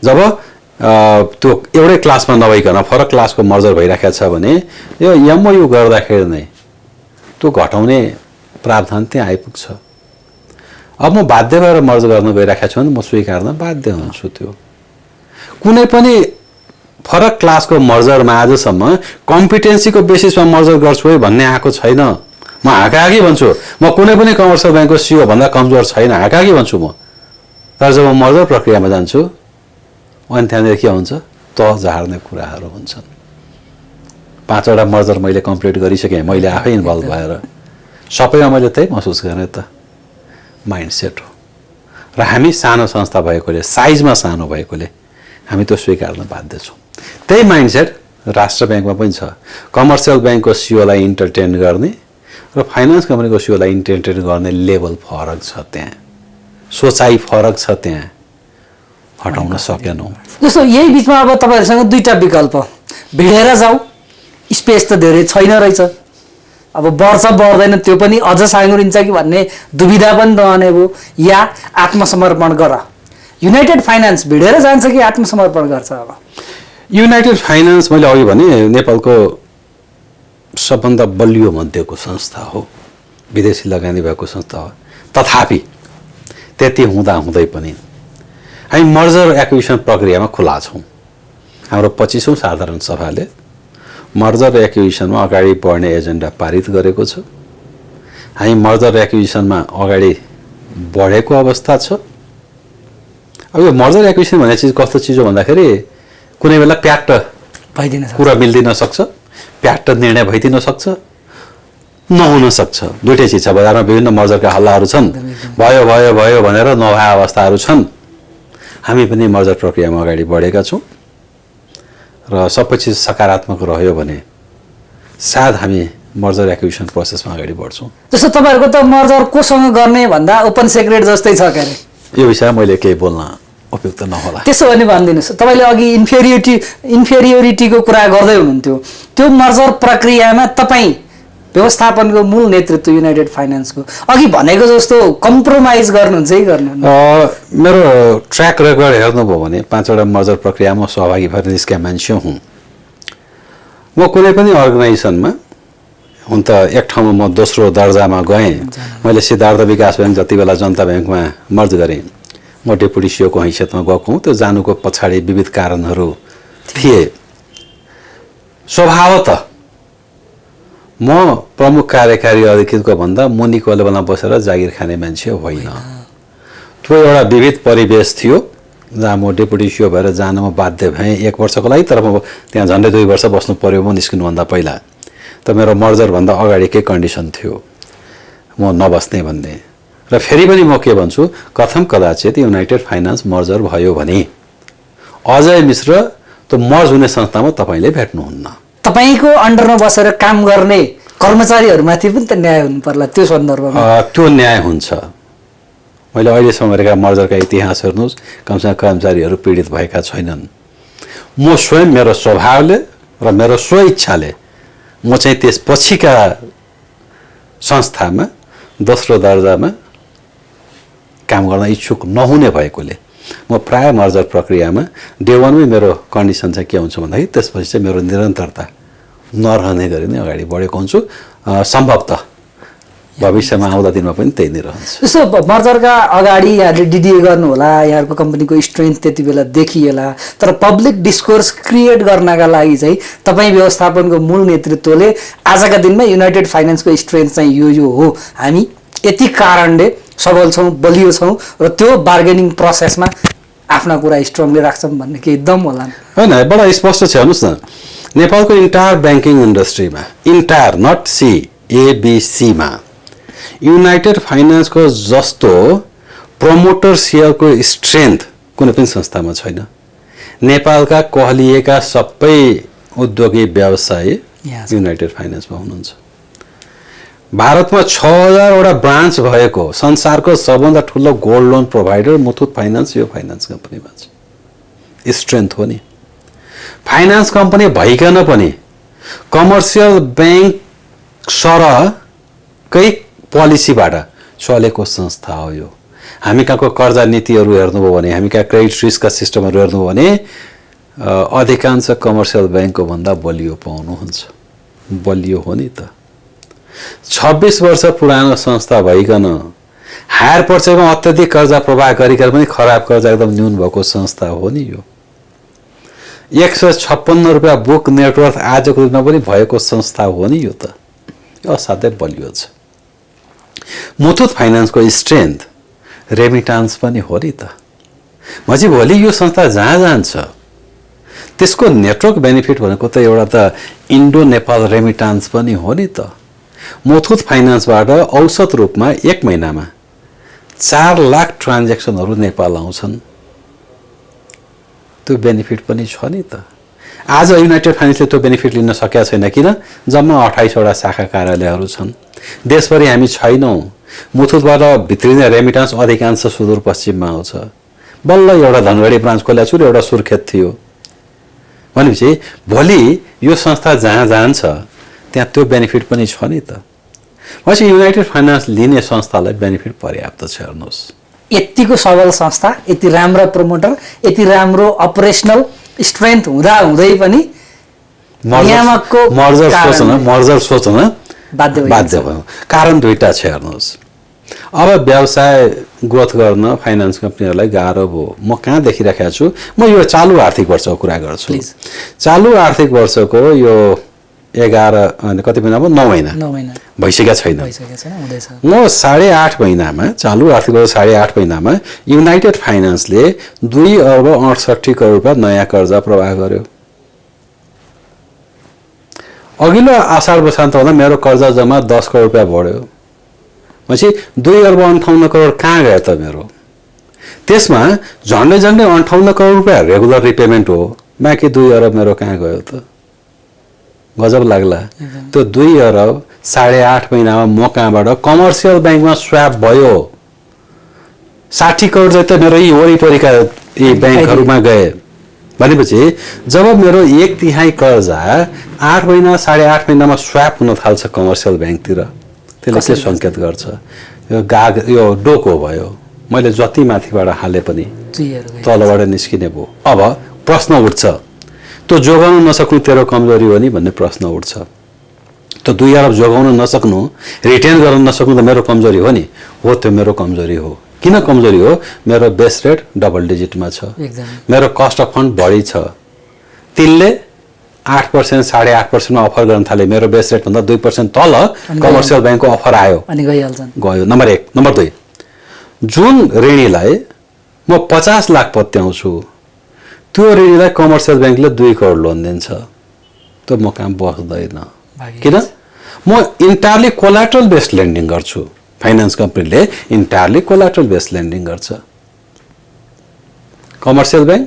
जब त्यो एउटै क्लासमा नभइकन फरक क्लासको मर्जर भइराखेको छ भने यो एमओयू गर्दाखेरि नै त्यो घटाउने प्रावधान त्यहाँ आइपुग्छ। अब म बाध्य भएर मर्ज गर्न गइराखेको छु भने म स्वीकार्न बाध्य हुन्छु। त्यो कुनै पनि फरक क्लासको मर्जरमा आजसम्म कम्पिटेन्सीको बेसिसमा मर्जर गर्छु है भन्ने आएको छैन। म हाँकाहाँकी भन्छु, म कुनै पनि कमर्सियल ब्याङ्कको सिओ भन्दा कमजोर छैन, हाँकाहाँकी भन्छु म। तर जब म मर्जर प्रक्रियामा जान्छु अनि त्यहाँनिर के हुन्छ? त झार्ने कुराहरू हुन्छन्। 5 वटा मर्जर मैले कम्प्लिट गरिसकेँ, मैले आफै इन्भल्भ भएर। सबैमा मैले त्यही महसुस गरेँ त माइन्डसेट हो। र हामी सानो संस्था भएकोले, साइजमा सानो भएकोले हामी त्यो स्वीकार्न बाध्य छौँ। त्यही माइन्डसेट राष्ट्र ब्याङ्कमा पनि छ। कमर्सियल ब्याङ्कको सिओलाई इन्टरटेन गर्ने र फाइनेन्स कम्पनीको सिओलाई इन्टरटेन गर्ने लेभल फरक छ, त्यहाँ सोचाइ फरक छ, त्यहाँ हटाउन सकेनौँ। जस्तो यही बिचमा अब तपाईँहरूसँग 2टा विकल्प, भिडेर जाऊ, स्पेस त धेरै छैन रहेछ, अब बढ्छ बढ्दैन त्यो पनि अझ साँगुरिन्छ कि भन्ने दुविधा पनि रहने भयो, या आत्मसमर्पण गर। युनाइटेड फाइनेन्स भिडेर जान्छ कि आत्मसमर्पण गर्छ? अब युनाइटेड फाइनेन्स मैले अघि भने नेपालको सबभन्दा बलियो मध्येको संस्था हो, विदेशी लगानी भएको संस्था हो। तथापि त्यति हुँदै पनि हामी मर्जर एक्विजिसन प्रक्रियामा खुला छौँ। हाम्रो 25औं साधारण सभाले मर्जर एक्विजिसनमा अगाडि बढ्ने एजेन्डा पारित गरेको छ। हामी मर्जर एक्विजिसनमा अगाडि बढेको अवस्था छ। अब यो मर्जर एक्विजिसन भन्ने चिज कस्तो चिज हो भन्दाखेरि कुनै बेला प्याट्ट कुरा मिल्दिन सक्छ, प्याट्ट निर्णय भइदिन सक्छ, नहुन सक्छ। दुईटै चिज छ। बजारमा विभिन्न मर्जरका हल्लाहरू छन्, भयो भयो भयो भनेर नभए अवस्थाहरू छन्। हामी पनि मर्जर प्रक्रियामा अगाडि बढेका छौँ र सबै चिज सकारात्मक रह्यो भने सायद हामी मर्जर एक्विजिसन प्रोसेसमा अगाडि बढ्छौँ। जस्तो तपाईँहरूको त मर्जर कोसँग गर्ने भन्दा ओपन सेक्रेट जस्तै छ के अरे? यो विषयमा मैले केही बोल्न उपयुक्त नहोला। त्यसो भने भनिदिनुहोस्, तपाईँले अघि इन्फेरियोरिटीको कुरा गर्दै हुनुहुन्थ्यो, त्यो मर्जर प्रक्रियामा तपाईँ व्यवस्थापनको मूल नेतृत्व युनाइटेड फाइनेन्सको, अघि भनेको जस्तो कम्प्रोमाइज गर्नुहुन्छ कि गर्नुहुन्न? मेरो ट्र्याक रेकर्ड हेर्नुभयो भने 5 वटा मर्जर प्रक्रियामा सहभागी भएर निस्केका मान्छे हुँ। म कुनै पनि अर्गनाइजेसनमा हुन त एक ठाउँमा म दोस्रो दर्जामा गएँ। मैले सिद्धार्थ विकास ब्याङ्क जति बेला जनता ब्याङ्कमा मर्ज गरेँ, म डेपुटी सिओको हैसियतमा गएको हुँ। त्यो जानुको पछाडि विविध कारणहरू थिए। स्वभावतः म प्रमुख कार्यकारी अधिकृतको भन्दा मुनिको लेभलमा बसेर जागिर खाने मान्छे होइन। त्यो एउटा विविध परिवेश थियो जहाँ म डेपुटी सिओ भएर जान म बाध्य भएँ 1 वर्षको लागि, तर म त्यहाँ झन्डै 2 वर्ष बस्नु पर्यो म निस्किनुभन्दा पहिला। त मेरो मर्जरभन्दा अगाडि के कन्डिसन थियो म नबस्ने भन्ने। र फेरि पनि म के भन्छु, कथम कदाचित युनाइटेड फाइनान्स मर्जर भयो भने अजय मिश्र त्यो मर्ज हुने संस्थामा तपाईँले भेट्नुहुन्न। तपाईँको अन्डरमा बसेर काम गर्ने कर्मचारीहरूमाथि पनि त न्याय हुनु पर्ला त्यो सन्दर्भमा। त्यो न्याय हुन्छ। मैले अहिलेसम्म गरेका मर्जरका इतिहास हेर्नुहोस्, कमसेकम कर्मचारीहरू पीडित भएका छैनन्। म स्वयं मेरो स्वभावले र मेरो स्वइच्छाले म चाहिँ त्यसपछिका संस्थामा दोस्रो दर्जामा काम गर्न इच्छुक नहुने भएकोले म प्राय मर्जर प्रक्रियामा डे वानमै मेरो कन्डिसन चाहिँ के हुन्छ भन्दाखेरि त्यसपछि चाहिँ मेरो निरन्तरता नरहने गरी नै अगाडि बढेको हुन्छु। सम्भवतः भविष्यमा आउँदा दिनमा पनि त्यही नै रहन्छ। जस्तो मर्जरका अगाडि यहाँले डिडिए गर्नु होला, यहाँको कम्पनीको स्ट्रेन्थ त्यति बेला देखिएला, तर पब्लिक डिस्कोर्स क्रिएट गर्नका लागि चाहिँ तपाईँ व्यवस्थापनको मूल नेतृत्वले आजका दिनमा युनाइटेड फाइनान्सको स्ट्रेन्थ चाहिँ यो हो, हामी यति कारणले सबल छौँ, बलियो छौँ र त्यो बार्गेनिङ प्रोसेसमा आफ्ना कुरा स्ट्रङली राख्छौँ भन्ने केही दम होला? होइन, बडा स्पष्ट छ। हेर्नुहोस् न, नेपालको इन्टायर ब्याङ्किङ इन्डस्ट्रीमा, इन्टायर नट सी एबिसीमा युनाइटेड फाइनान्सको जस्तो प्रमोटर सेयरको स्ट्रेन्थ कुनै पनि संस्थामा छैन। नेपालका कहलिएका सबै उद्योगी व्यवसायी युनाइटेड फाइनान्समा हुनुहुन्छ। भारतमा 6000वटा ब्रान्च भएको संसारको सबभन्दा ठुलो gold loan provider Muthoot finance यो फाइनान्स कम्पनीमा छ। स्ट्रेन्थ हो नि। फाइनान्स कम्पनी भइकन पनि कमर्सियल ब्याङ्क सरहकै पोलिसीबाट चलेको संस्था हो यो। हामी कहाँको कर्जा नीतिहरू हेर्नुभयो भने, हामी कहाँ क्रेडिट रिस्कका सिस्टमहरू हेर्नुभयो भने अधिकांश कमर्सियल ब्याङ्कको भन्दा बलियो पाउनुहुन्छ। बलियो हो नि त। 26 वर्ष पुरानो संस्था भइकन हायर पर्चेजमा अत्यधिक कर्जा प्रवाह गरिकन पनि खराब कर्जा एकदम न्यून भएको संस्था हो नि यो। 156 रुपियाँ बुक नेटवर्थ आजको दिनमा पनि भएको संस्था हो नि यो त। यो असाध्यै बलियो छ। मुथुट फाइनान्सको स्ट्रेन्थ रेमिटान्स पनि हो नि त। भनेपछि भोलि यो संस्था जहाँ जान्छ त्यसको नेटवर्क बेनिफिट भनेको त एउटा त इन्डो नेपाल रेमिटान्स पनि हो नि त। मुथुट फाइनान्सबाट औसत रूपमा 1 महिनामा 4 लाख ट्रान्ज्याक्सनहरू नेपाल आउँछन्। त्यो बेनिफिट पनि छ नि त। आज युनाइटेड फाइनान्सले त्यो बेनिफिट लिन सकेका छैन। किन? जम्मा 28वटा शाखा कार्यालयहरू छन्। देशभरि हामी छैनौँ। मुथुटबाट भित्रिने रेमिटान्स अधिकांश सुदूरपश्चिममा आउँछ। बल्ल एउटा धनगढी ब्रान्च खोलेको छु र एउटा सुर्खेत थियो भनेपछि भोलि यो संस्था जहाँ जान्छ त्यहाँ त्यो बेनिफिट पनि छ नि त। भनेपछि युनाइटेड फाइनान्स लिने संस्थालाई बेनिफिट पर्याप्त छ। हेर्नुहोस्, यतिको सबल संस्था, यति राम्रो प्रमोटर, यति राम्रो अपरेसनल स्ट्रेन्थ हुँदा हुँदै पनि मर्जर सोच्न बाध्य भयो। कारण दुईटा छ। हेर्नुहोस्, अब व्यवसाय ग्रोथ गर्न फाइनान्स कम्पनीहरूलाई गाह्रो भयो। म कहाँ देखिराखेको छु, म यो चालु आर्थिक वर्षको कुरा गर्छु। चालु आर्थिक वर्षको यो 11 कति महिनामा 9 महिना भइसकेका छैन। म 8.5 महिनामा, चालु आर्थिक वर्ष 8.5 महिनामा युनाइटेड फाइनान्सले 2 अर्ब 68 करोड रुपियाँ नयाँ कर्जा प्रवाह गर्यो। अघिल्लो आषाढ वसान्तभन्दा मेरो कर्जा जम्मा 10 करोड रुपियाँ बढ्यो। भनेपछि 2 अर्ब 58 करोड कहाँ गयो त मेरो? त्यसमा झन्डै 58 करोड रुपियाँ रेगुलर रिपेमेन्ट हो। बाँकी 2 अरब मेरो कहाँ गयो त? गजब लाग्ला। त्यो 2 अरब 8.5 महिनामा म कहाँबाट कमर्सियल ब्याङ्कमा स्वाप भयो। 60 करोड चाहिँ त मेरो यी वरिपरिका यी ब्याङ्कहरूमा गए। भनेपछि जब मेरो 1/3 कर्जा 8 महिना 8.5 महिनामा स्वाप हुन थाल्छ कमर्सियल ब्याङ्कतिर, त्यसले के सङ्केत गर्छ? यो डोको भयो। मैले जति माथिबाट हाले पनि तलबाट निस्किने भयो। अब प्रश्न उठ्छ, त्यो जोगाउन नसक्नु तेरो कमजोरी हो नि भन्ने प्रश्न उठ्छ। त्यो 2 अरब जोगाउन नसक्नु, रिटेन गर्न नसक्नु त मेरो कमजोरी हो नि? हो, त्यो मेरो कमजोरी हो। किन कमजोरी हो? मेरो बेस रेट डबल डिजिटमा छ, मेरो कस्ट अफ फन्ड बढी छ। तिनले 8% 8.5%मा अफर गर्न थाले। मेरो बेस रेटभन्दा 2% तल कमर्सियल ब्याङ्कको अफर आयो, गयो। नम्बर 1। नम्बर 2, जुन ऋणीलाई म 50 लाख पत्याउँछु, त्यो ऋणीलाई कमर्सियल ब्याङ्कले 2 करोड लोन दिन्छ, त्यो म काम बस्दैन। किन? म इन्टायरली कोलाटरल बेस्ड लेन्डिङ गर्छु। फाइनान्स कम्पनीले इन्टायरली कोलाटरल बेस्ड लेन्डिङ गर्छ। Commercial bank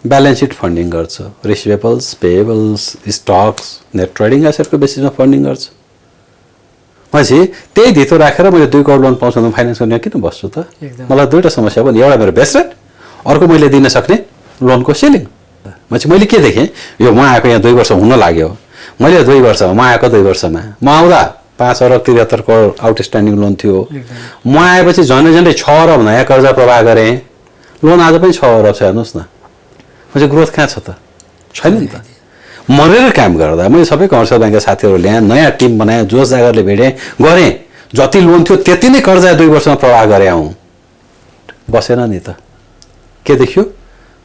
balance seat funding गर्छ, रिसिभेबल्स, पेएबल्स, स्टक्स, नेट ट्रेडिङ एसेटको बेसिसमा फन्डिङ गर्छ। पछि त्यही धितो राखेर मैले 2 करोड लोन पाउँछु भने फाइनान्स गर्ने किन बस्छु त? मलाई दुईवटा समस्या भयो नि, एउटा मेरो बेस रेट, अर्को मैले दिन सक्ने लोनको सेलिङ। मैले के देखेँ, यो म आएको यहाँ 2 वर्ष हुन लाग्यो, मैले 2 वर्षमा म आएको 2 वर्षमा म आउँदा 5 अरब 73 करोड आउटस्ट्यान्डिङ लोन थियो। म आएपछि झन्डै 6 अरब नयाँ कर्जा प्रवाह गरेँ, लोन आज पनि 6 अरब छ। हेर्नुहोस् न, पछि ग्रोथ कहाँ छ त? छैन नि त। मरेर काम गर्दा मैले सबै कमर्सियल ब्याङ्कका साथीहरू ल्याएँ, नयाँ टिम बनाएँ, जोस जागरले भेटेँ, गरेँ, जति लोन थियो त्यति नै कर्जा 2 वर्षमा प्रवाह गरेँ आउँ, बसेन नि त। के देखियो?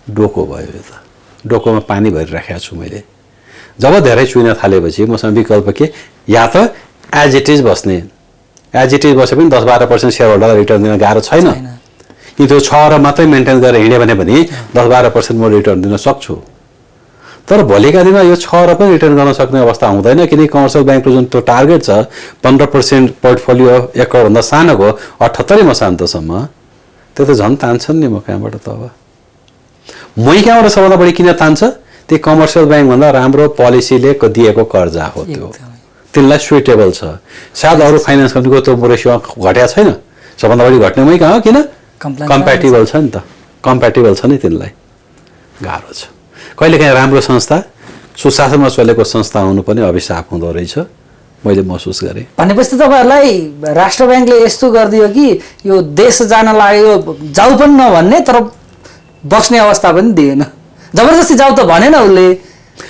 डोको भयो। यो त डोकोमा पानी भरिराखेको छु मैले। जब धेरै चुइन थालेपछि मसँग विकल्प के, या त एज इट इज बस्ने, एज इट इज बसे पनि 10-12% सेयर होल्डरलाई रिटर्न दिन गाह्रो छैन, कि त्यो 6 अरब मात्रै मेन्टेन गरेर हिँड्यो भने पनि 10-12% म रिटर्न दिन सक्छु। तर भोलिका दिनमा यो 6 अरब पनि रिटर्न गर्न सक्ने अवस्था हुँदैन, किनकि कमर्सियल ब्याङ्कको जुन त्यो टार्गेट छ 15% पोर्टफोलियो 1 करोडभन्दा सानोको 78 मसान्तसम्म, त्यो त झन् तान्छन् नि म कहाँबाट त। अब मै कहाँबाट सबभन्दा बढी किन तान्छ? त्यो कमर्सियल ब्याङ्कभन्दा राम्रो पोलिसीले दिएको कर्जा हो, त्यो तिनलाई सुइटेबल छ। सायद अरू फाइनेन्स कम्पनीको त्यो रेसियो घटेको छैन, सबभन्दा बढी घट्ने मै कहाँ हो? किन? कम्प्याटिबल छ नि त, कम्प्याटिबल छ नि, तिनलाई गाह्रो छ। कहिलेकाहीँ राम्रो संस्था, सुशासनमा चलेको संस्था हुनु पनि अभिशाप हुँदो रहेछ, मैले महसुस गरेँ। भनेपछि तपाईँहरूलाई राष्ट्र ब्याङ्कले यस्तो गरिदियो कि यो देश जान लाग्यो जाऊ पनि नभन्ने, तर बस्ने अवस्था पनि दिएन, जबरजस्ती जाऊ त भनेन उसले,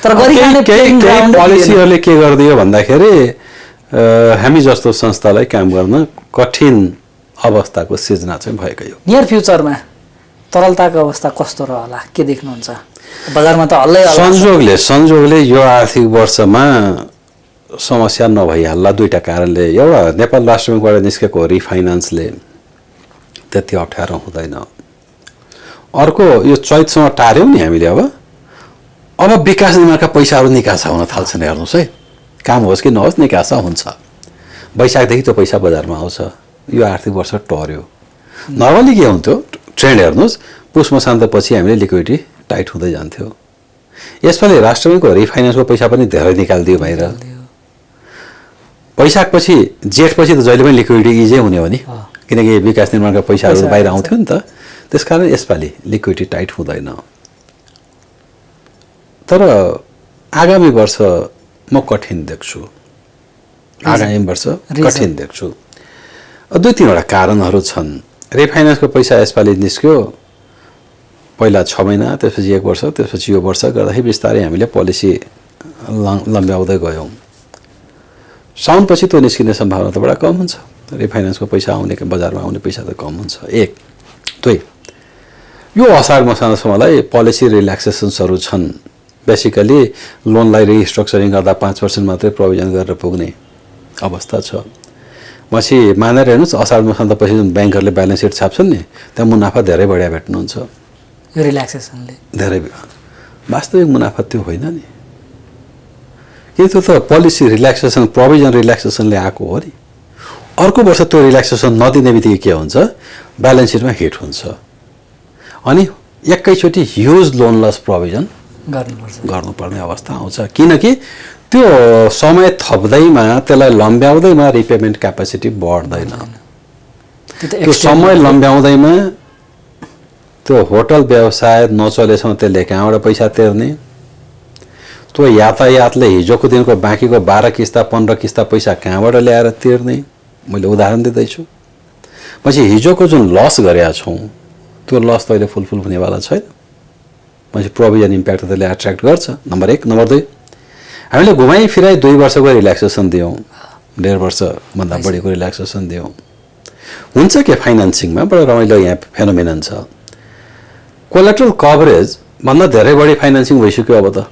तर पोलिसीहरूले के गरिदियो भन्दाखेरि हामी जस्तो संस्थालाई काम गर्न कठिन अवस्थाको सिर्जना चाहिँ भएको हो। नियर फ्युचरमा तरलताको अवस्था कस्तो रहला, के देख्नुहुन्छ? बजारमा त हल्लै संजोगले यो आर्थिक वर्षमा समस्या नभइहाल्ला दुईटा कारणले। एउटा, नेपाल राष्ट्र ब्याङ्कबाट निस्केको रिफाइनान्सले त्यति अप्ठ्यारो हुँदैन। अर्को, यो चैतसँग टार्यौँ नि हामीले, अब विकास निर्माणका पैसाहरू निकासा हुन थाल्छन्। हेर्नुहोस् है, काम होस् कि नहोस् निकासा हुन्छ। वैशाखदेखि त्यो पैसा बजारमा आउँछ। यो आर्थिक वर्ष टर्यो। नर्मली के हुन्थ्यो ट्रेन्ड हेर्नुहोस्, पुष मसान्तपछि हामीले लिक्विडिटी टाइट हुँदै जान्थ्यो। यसपालि राष्ट्र ब्याङ्कको रिफाइनेन्सको पैसा पनि धेरै निकालिदियो बाहिर। वैशाखपछि जेठपछि त जहिले पनि लिक्विडिटी इजै हुने हो नि, किनकि विकास निर्माणका पैसाहरू बाहिर आउँथ्यो नि त। त्यसकारण यसपालि लिक्विडिटी टाइट हुँदैन। तर आगामी वर्ष म कठिन देख्छु, आगामी वर्ष कठिन देख्छु। 2-3वटा कारणहरू छन्। रिफाइनेन्सको पैसा यसपालि निस्क्यो, पहिला 6 महिना, त्यसपछि 1 वर्ष, त्यसपछि यो वर्ष गर्दाखेरि बिस्तारै हामीले पोलिसी लम्ब्याउँदै गयौँ। साउनपछि त्यो निस्किने सम्भावना त बडा कम हुन्छ। रिफाइनेन्सको पैसा आउने, बजारमा आउने पैसा त कम हुन्छ। 1, 2, यो असार मसानसम्मलाई पोलिसी रिल्याक्सेसन्सहरू छन्। बेसिकली लोनलाई रिस्ट्रक्चरिङ गर्दा 5% मात्रै प्रोभिजन गरेर पुग्ने अवस्था छ। पछि मानेर हेर्नुहोस्, असार मसान्तपछि जुन ब्याङ्कहरूले ब्यालेन्स सिट छाप्छन् नि, त्यहाँ मुनाफा धेरै बढिया भेट्नुहुन्छ यो रिल्याक्सेसनले। धेरै वास्तविक मुनाफा त्यो होइन नि, किन त्यो त पोलिसी रिल्याक्सेसन, प्रोभिजन रिल्याक्सेसनले आएको हो नि। अर्को वर्ष त्यो रिल्याक्सेसन नदिने बित्तिकै के हुन्छ, ब्यालेन्स सिटमा हिट हुन्छ, अनि एकैचोटि ह्युज लोन लस प्रोभिजन गर्नुपर्ने अवस्था आउँछ। किनकि त्यो समय थप्दैमा, त्यसलाई लम्ब्याउँदैमा रिपेमेन्ट क्यापेसिटी बढ्दैन। त्यो समय लम्ब्याउँदैमा त्यो होटल व्यवसाय नचलेसम्म त्यसले कहाँबाट पैसा तिर्ने, त्यो यातायातले हिजोको दिनको बाँकीको 12 किस्ता 15 किस्ता पैसा कहाँबाट ल्याएर तिर्ने। मैले उदाहरण दिँदैछु। पछि हिजोको जुन लस गरेका छौँ, त्यो लस त अहिले फुलफिल हुनेवाला छैन। पछि प्रोभिजन इम्प्याक्ट त्यसले एट्र्याक्ट गर्छ, नम्बर 1। नम्बर 2, हामीले घुमाइ फिराइ 2 वर्षको रिल्याक्सेसन दियौँ, 1.5 वर्षभन्दा बढीको रिल्याक्सेसन दियौँ। हुन्छ के फाइनेन्सिङमा बडा रमाइलो यहाँ फेनोमेनन छ। कोलेट्रल कभरेज भन्दा धेरै बढी फाइनेन्सिङ भइसक्यो अब त,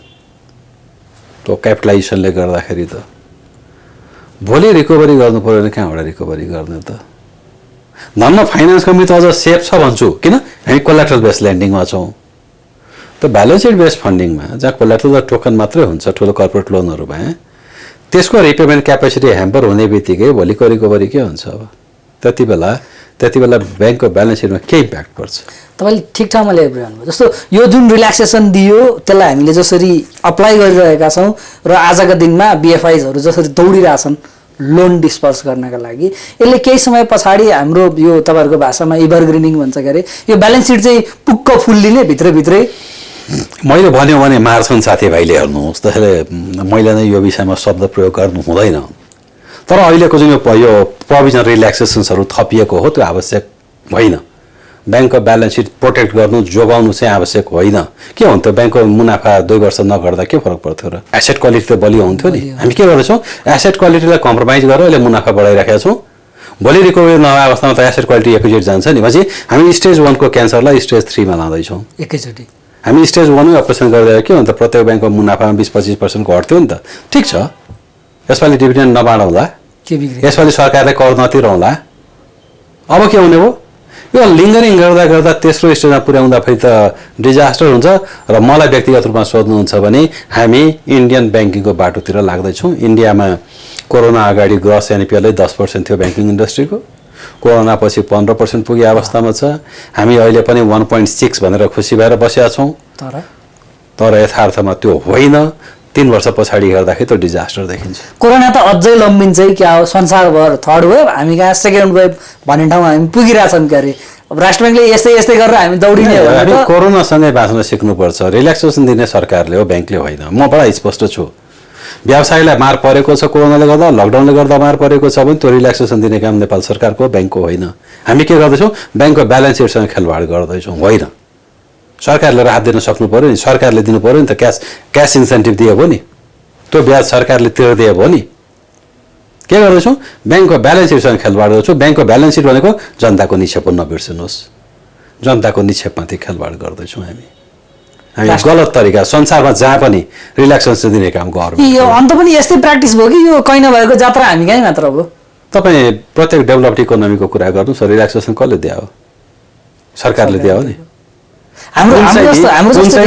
त्यो क्यापिटलाइजेसनले गर्दाखेरि त। भोलि रिकभरी गर्नु पर्यो भने कहाँबाट रिकभरी गर्ने त? धन्न फाइनेन्स कम्पनी त अझ सेफ छ भन्छु, किन हामी कोल्याट्रल बेस्ड लेन्डिङमा छौँ। त ब्यालेन्स सिट बेस्ड फन्डिङमा जहाँ कोल्याट्रल र टोकन मात्रै हुन्छ ठुलो कर्पोरेट लोनहरूमा, त्यसको रिपेमेन्ट क्यापेसिटी ह्याम्पर हुने बित्तिकै भोलिको रिकभरी के हुन्छ अब? त्यति बेला ब्याङ्कको ब्यालेन्स सिटमा के इम्प्याक्ट पर्छ? तपाईँले ठिक ठाउँमा ल्याएर भयो। जस्तो यो जुन रिल्याक्सेसन दियो त्यसलाई हामीले जसरी अप्लाई गरिरहेका छौँ र आजका दिनमा बिएफआइजहरू जसरी दौडिरहेछन् लोन डिस्पर्स गर्नका लागि, यसले केही समय पछाडि हाम्रो यो तपाईँहरूको भाषामा एभरग्रिनिङ भन्छ के अरे, यो ब्यालेन्स सिट चाहिँ पुक्क फुल्लिने भित्रभित्रै। मैले भन्यो भने मार्छन् साथीभाइले, हेर्नुहोस्, त्यसैले मैले नै यो विषयमा शब्द प्रयोग गर्नु हुँदैन। तर अहिलेको जुन यो प्रोभिजन रिल्याक्सेसन्सहरू थपिएको हो त्यो आवश्यक होइन। ब्याङ्कको ब्यालेन्स सिट प्रोटेक्ट गर्नु जोगाउनु चाहिँ आवश्यक होइन। के हुन्थ्यो, ब्याङ्कको मुनाफा 2 वर्ष नगर्दा के फरक पर्थ्यो र? एसेट क्वालिटी त बलियो हुन्थ्यो नि। हामी के गर्दैछौँ, एसेट क्वालिटीलाई कम्प्रोमाइज गरेर अहिले मुनाफा बढाइराखेका छौँ। भोलि रिकभरी नभए अवस्थामा त एसेट क्वालिटी एकैचोटि जान्छ नि। पछि हामी स्टेज 1 को क्यान्सरलाई स्टेज 3 मा लाँदैछौँ एकैचोटि। हामी स्टेज 1 मै अपरेसन गर्दा के हुन्छ, प्रत्येक ब्याङ्कको मुनाफामा 20-25% घट्थ्यो नि त। ठिक छ, यसपालि डिभिडेन्ड नबाँडौँला, यसपालि सरकारले कर नतिरौँला, अब के हुने भयो? यो लिङ्गरिङ गर्दा गर्दा तेस्रो स्टेजमा पुर्याउँदा फेरि त डिजास्टर हुन्छ। र मलाई व्यक्तिगत रूपमा सोध्नुहुन्छ भने हामी इन्डियन ब्याङ्किङको बाटोतिर लाग्दैछौँ। इन्डियामा कोरोना अगाडि ग्रस एनपिएलै 10% थियो ब्याङ्किङ इन्डस्ट्रीको, कोरोना पछि 15% पुगे अवस्थामा छ। हामी अहिले पनि 1.6 भनेर खुसी भएर बसेका छौँ। तर यथार्थमा त्यो होइन। 3 वर्ष पछाडि हेर्दाखेरि त्यो डिजास्टर देखिन्छ। कोरोना त अझै लम्बिन्छ क्या हो, संसारभर थर्ड वेभ, हामी कहाँ सेकेन्ड वेभ भन्ने ठाउँमा हामी पुगिरहेछौँ क्या अरे। अब राष्ट्र ब्याङ्कले यस्तै गरेर हामी दौडिने हो। हामी कोरोनासँगै बाँच्न सिक्नुपर्छ। रिल्याक्सेसन दिने सरकारले हो, ब्याङ्कले होइन। म बडा स्पष्ट छु। व्यवसायलाई मार परेको छ कोरोनाले गर्दा, लकडाउनले गर्दा मार परेको छ भने त्यो रिल्याक्सेसन दिने काम नेपाल सरकारको, ब्याङ्कको होइन। हामी के गर्दैछौँ, ब्याङ्कको ब्यालेन्स सिटसँग खेलवाड गर्दैछौँ। होइन, सरकारले राहत दिन सक्नु पर्यो नि, सरकारले दिनु पर्यो नि त। क्यास इन्सेन्टिभ दिए भयो नि, त्यो ब्याज सरकारले तिर्दिए भयो नि। के गर्दैछौँ, ब्याङ्कको ब्यालेन्स सिटसँग खेलवाड गर्छौँ। ब्याङ्कको ब्यालेन्स सिट भनेको जनताको निक्षेप हो, नबिर्सिनुहोस्। जनताको निक्षेपमाथि खेलवाड गर्दैछौँ हामी गलत तरिका। संसारमा जहाँ पनि रिल्याक्सेसन दिने काम गभर्नमेन्ट। यो अन्त पनि यस्तै प्र्याक्टिस भयो कि यो कहीँ नभएको जात्रा हामी कहीँ मात्र हो? तपाईँ प्रत्येक डेभलप्ड इकोनोमीको कुरा गर्नुहोस्, रिल्याक्सेसन कसले दियो हो? सरकारले दियो हो नि। हाम्रो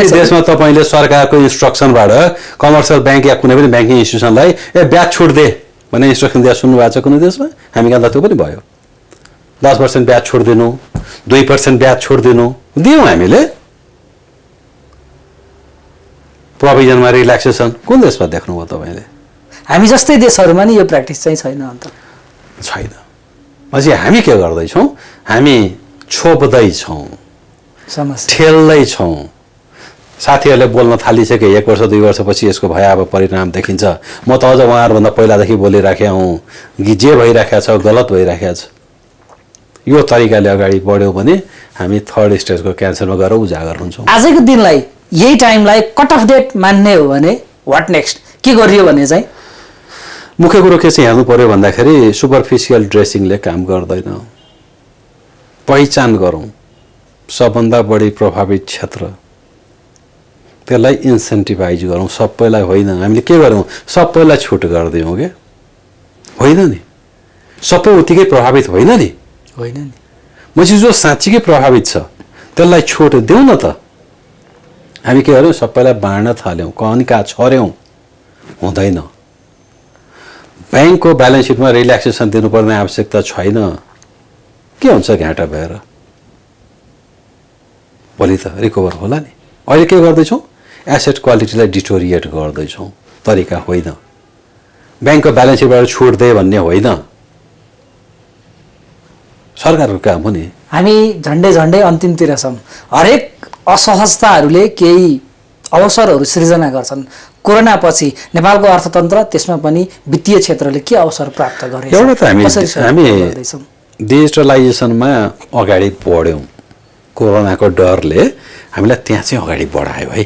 देशमा तपाईँले सरकारको इन्स्ट्रक्सनबाट कमर्सियल ब्याङ्क या कुनै पनि ब्याङ्किङ इन्स्टिट्युसनलाई ब्याज छुट दे भन्ने इन्स्ट्रक्सन दिएर सुन्नु भएको छ कुनै देशमा? हामी कहाँ त्यो पनि भयो। 10% ब्याज छुट दिनु, 2% ब्याज छुट दिनु दियौँ हामीले। प्रोभिजनमा रिल्याक्सेसन कुन देशमा देख्नुभयो तपाईँले? हामी जस्तै देशहरूमा नि यो प्र्याक्टिस चाहिँ छैन। अन्त छैन। पछि हामी के गर्दैछौँ, हामी छोप्दैछौँ, ठेल्दैछौँ। साथीहरूले बोल्न थालिसके 1 वर्ष 2 वर्षपछि यसको भयावह परिणाम देखिन्छ। म त अझ उहाँहरूभन्दा पहिलादेखि बोलिराखेका हुँ, जे भइराखेको छ गलत भइराखेको छ। यो तरिकाले अगाडि बढ्यो भने हामी थर्ड स्टेजको क्यान्सरमा गएर उजागर हुन्छौँ। आजको दिनलाई, यही टाइमलाई कट अफ डेट मान्ने हो भने वाट नेक्स्ट के गरियो भने चाहिँ मुख्य कुरो के चाहिँ हेर्नु पर्यो भन्दाखेरि सुपरफिसियल ड्रेसिङले काम गर्दैन। पहिचान गरौँ सबभन्दा बढी प्रभावित क्षेत्र, त्यसलाई इन्सेन्टिभाइज गरौँ। सबैलाई होइन। हामीले के गरौँ, सबैलाई छुट गरिदिउँ क्या? होइन नि, सबै उत्तिकै प्रभावित होइन नि। होइन नि, पछि जो साँच्चीकै प्रभावित छ त्यसलाई छुट दिउँ न त। हामी के गर्यौँ, सबैलाई बाँड्न थाल्यौँ, कनिका छर्यौँ। हुँदैन। ब्याङ्कको ब्यालेन्स सिटमा रिल्याक्सेसन दिनुपर्ने आवश्यकता छैन। के हुन्छ घाटा भएर? भोलि त रिकभर होला नि। अहिले के गर्दैछौँ, एसेट क्वालिटीलाई डिटोरिएट गर्दैछौँ। तरिका होइन। ब्याङ्कको ब्यालेन्स सिटबाट छुट दे भन्ने होइन, सरकारको काम हो नि। हामी झन्डै अन्तिमतिर छौँ। हरेक असहजताहरूले केही अवसरहरू सृजना गर्छन्। कोरोना पछि नेपालको अर्थतन्त्र, त्यसमा पनि वित्तीय क्षेत्रले के अवसर प्राप्त गरे? एउटा त हामी डिजिटलाइजेसनमा अगाडि बढ्यौँ। कोरोनाको डरले हामीलाई त्यहाँ चाहिँ अगाडि बढायो है।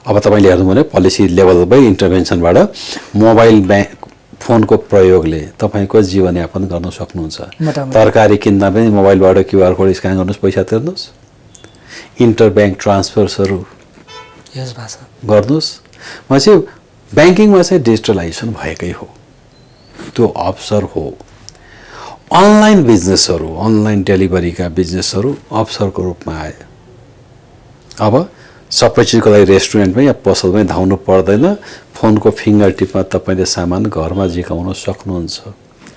अब तपाईँले हेर्नु भने पोलिसी लेभलमै इन्टरभेन्सनबाट मोबाइल फोनको प्रयोगले तपाईँको जीवनयापन गर्न सक्नुहुन्छ। तरकारी किन्दा पनि मोबाइलबाट क्युआर कोड स्क्यान गर्नुहोस्, पैसा तिर्नुहोस्। इन्टर ब्याङ्क ट्रान्सफर्सहरू गर्नुहोस्। चाहिँ ब्याङ्किङमा चाहिँ डिजिटलाइजेसन भएकै हो, त्यो अवसर हो। अनलाइन बिजनेसहरू, अनलाइन डेलिभरीका बिजनेसहरू अवसरको रूपमा आए। अब सबै चिजको लागि रेस्टुरेन्टमै या पसलमै धाउनु पर्दैन, फोनको फिङ्गर टिपमा तपाईँले सामान घरमा झिकाउन सक्नुहुन्छ।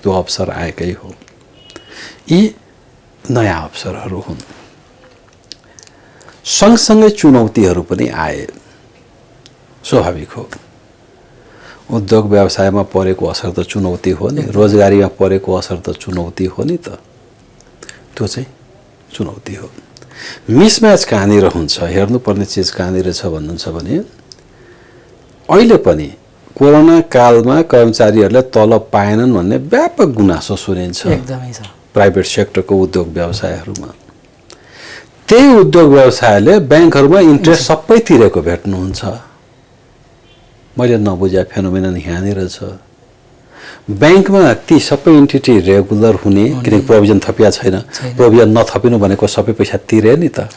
त्यो अवसर आएकै हो। यी नयाँ अवसरहरू हुन्। सँगसँगै चुनौतीहरू पनि आए, स्वाभाविक हो। उद्योग व्यवसायमा परेको असर त चुनौती हो नि, रोजगारीमा परेको असर त चुनौती हो नि त। त्यो चाहिँ चुनौती हो। मिसम्याच कहाँनिर हुन्छ, हेर्नुपर्ने चिज कहाँनिर छ भन्नुहुन्छ भने अहिले पनि कोरोना कालमा कर्मचारीहरूले तलब पाएनन् भन्ने व्यापक गुनासो सुनिन्छ एकदमै छ प्राइभेट सेक्टरको उद्योग व्यवसायहरूमा। त्यही उद्योग व्यवसायले ब्याङ्कहरूमा इन्ट्रेस्ट सबै तिरेको भेट्नुहुन्छ। मैले नबुझे फेनोमेनन यहाँनिर छ। ब्याङ्कमा ती सबै इन्टिटी रेगुलर हुने, किनकि प्रोभिजन थपिया छैन, प्रोभिजन नथपिनु भनेको सबै पैसा तिरे नि त।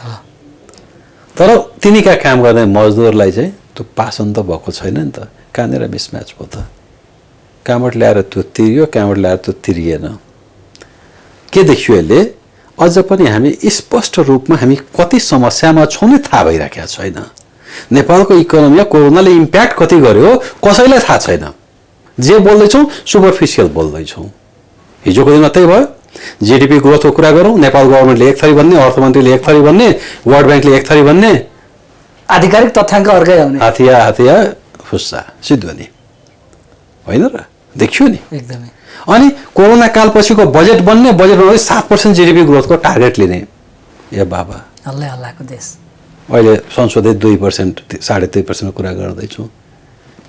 तर तिनीका काम गर्ने मजदुरलाई चाहिँ त्यो पासन त भएको छैन नि त। कहाँनिर मिसम्याच भयो त? कहाँबाट ल्याएर त्यो तिरियो, कहाँबाट ल्याएर त्यो तिरिएन। के देखियो यसले? अझ पनि हामी स्पष्ट रूपमा हामी कति समस्यामा छौँ नि थाहा भइराखेको छैन। नेपालको इकोनोमीमा कोरोनाले इम्प्याक्ट कति गर्यो कसैलाई थाहा छैन। जे बोल्दैछौँ सुपरफिसियल बोल्दैछौँ। हिजोको दिनमा त्यही भयो। जीडीपी ग्रोथको कुरा गरौँ, नेपाल गभर्मेन्टले एक थरी भन्ने, अर्थमन्त्रीले एक थरी भन्ने, वर्ल्ड ब्याङ्कले एक थरी भन्ने, आधिकारिक तथ्याङ्क अर्कै आउने। हातिया फुस्सा सिद्धो नि होइन र? देखियो नि एकदमै। अनि कोरोना कालपछिको बजेट बन्ने, बजेट बनाउँदै 7% जीडीपी ग्रोथको टार्गेट लिने। ए बाबा, हल्लै हल्लाको देश। अहिले संसदले 2%, 2.5% कुरा गर्दैछौँ।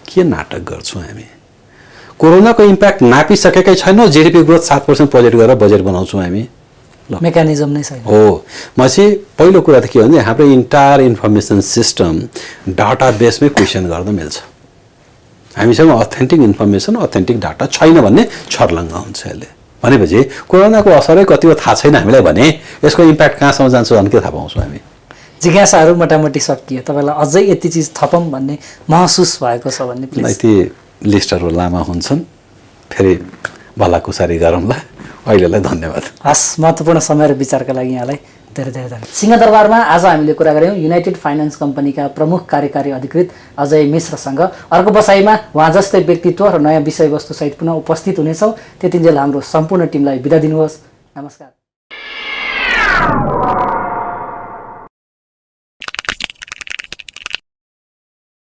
के नाटक गर्छौँ हामी? कोरोनाको इम्प्याक्ट नापिसकेकै छैनौँ, जीडीपी ग्रोथ 7% प्रोजेक्ट गरेर बजेट बनाउँछौँ हामी। ल, मेकानिजम नै छैन। हो। पछि पहिलो कुरा त के हो भने हाम्रो इन्टायर इन्फर्मेसन सिस्टम डाटाबेसमै क्वेसन गर्न मिल्छ। हामीसँग अथेन्टिक इन्फर्मेसन, अथेन्टिक डाटा छैन भन्ने छर्लङ्ग हुन्छ यसले। भनेपछि कोरोनाको असरै कति हो थाहा छैन हामीलाई भने यसको इम्प्याक्ट कहाँसम्म जान्छ भने के थाहा पाउँछौँ हामी? जिज्ञासाहरू मोटामोटी सकियो। तपाईँलाई अझै यति चिज थपौँ भन्ने महसुस भएको छ भन्ने प्लिज। ती लिस्टहरू लामा हुन्छन्, फेरि भलाकुसारी गरौँला। अहिलेलाई धन्यवाद। हस्, महत्त्वपूर्ण समय र विचारका लागि यहाँलाई धेरै धेरै धन्यवाद। सिंहदरबारमा आज हामीले कुरा गऱ्यौँ युनाइटेड फाइनान्स कम्पनीका प्रमुख कार्यकारी अधिकृत अजय मिश्रसँग। अर्को बसाइमा उहाँ जस्तै व्यक्तित्व र नयाँ विषयवस्तुसहित पुनः उपस्थित हुनेछौँ। त्यतिन्जेल हाम्रो सम्पूर्ण टिमलाई बिदा दिनुहोस्। नमस्कार।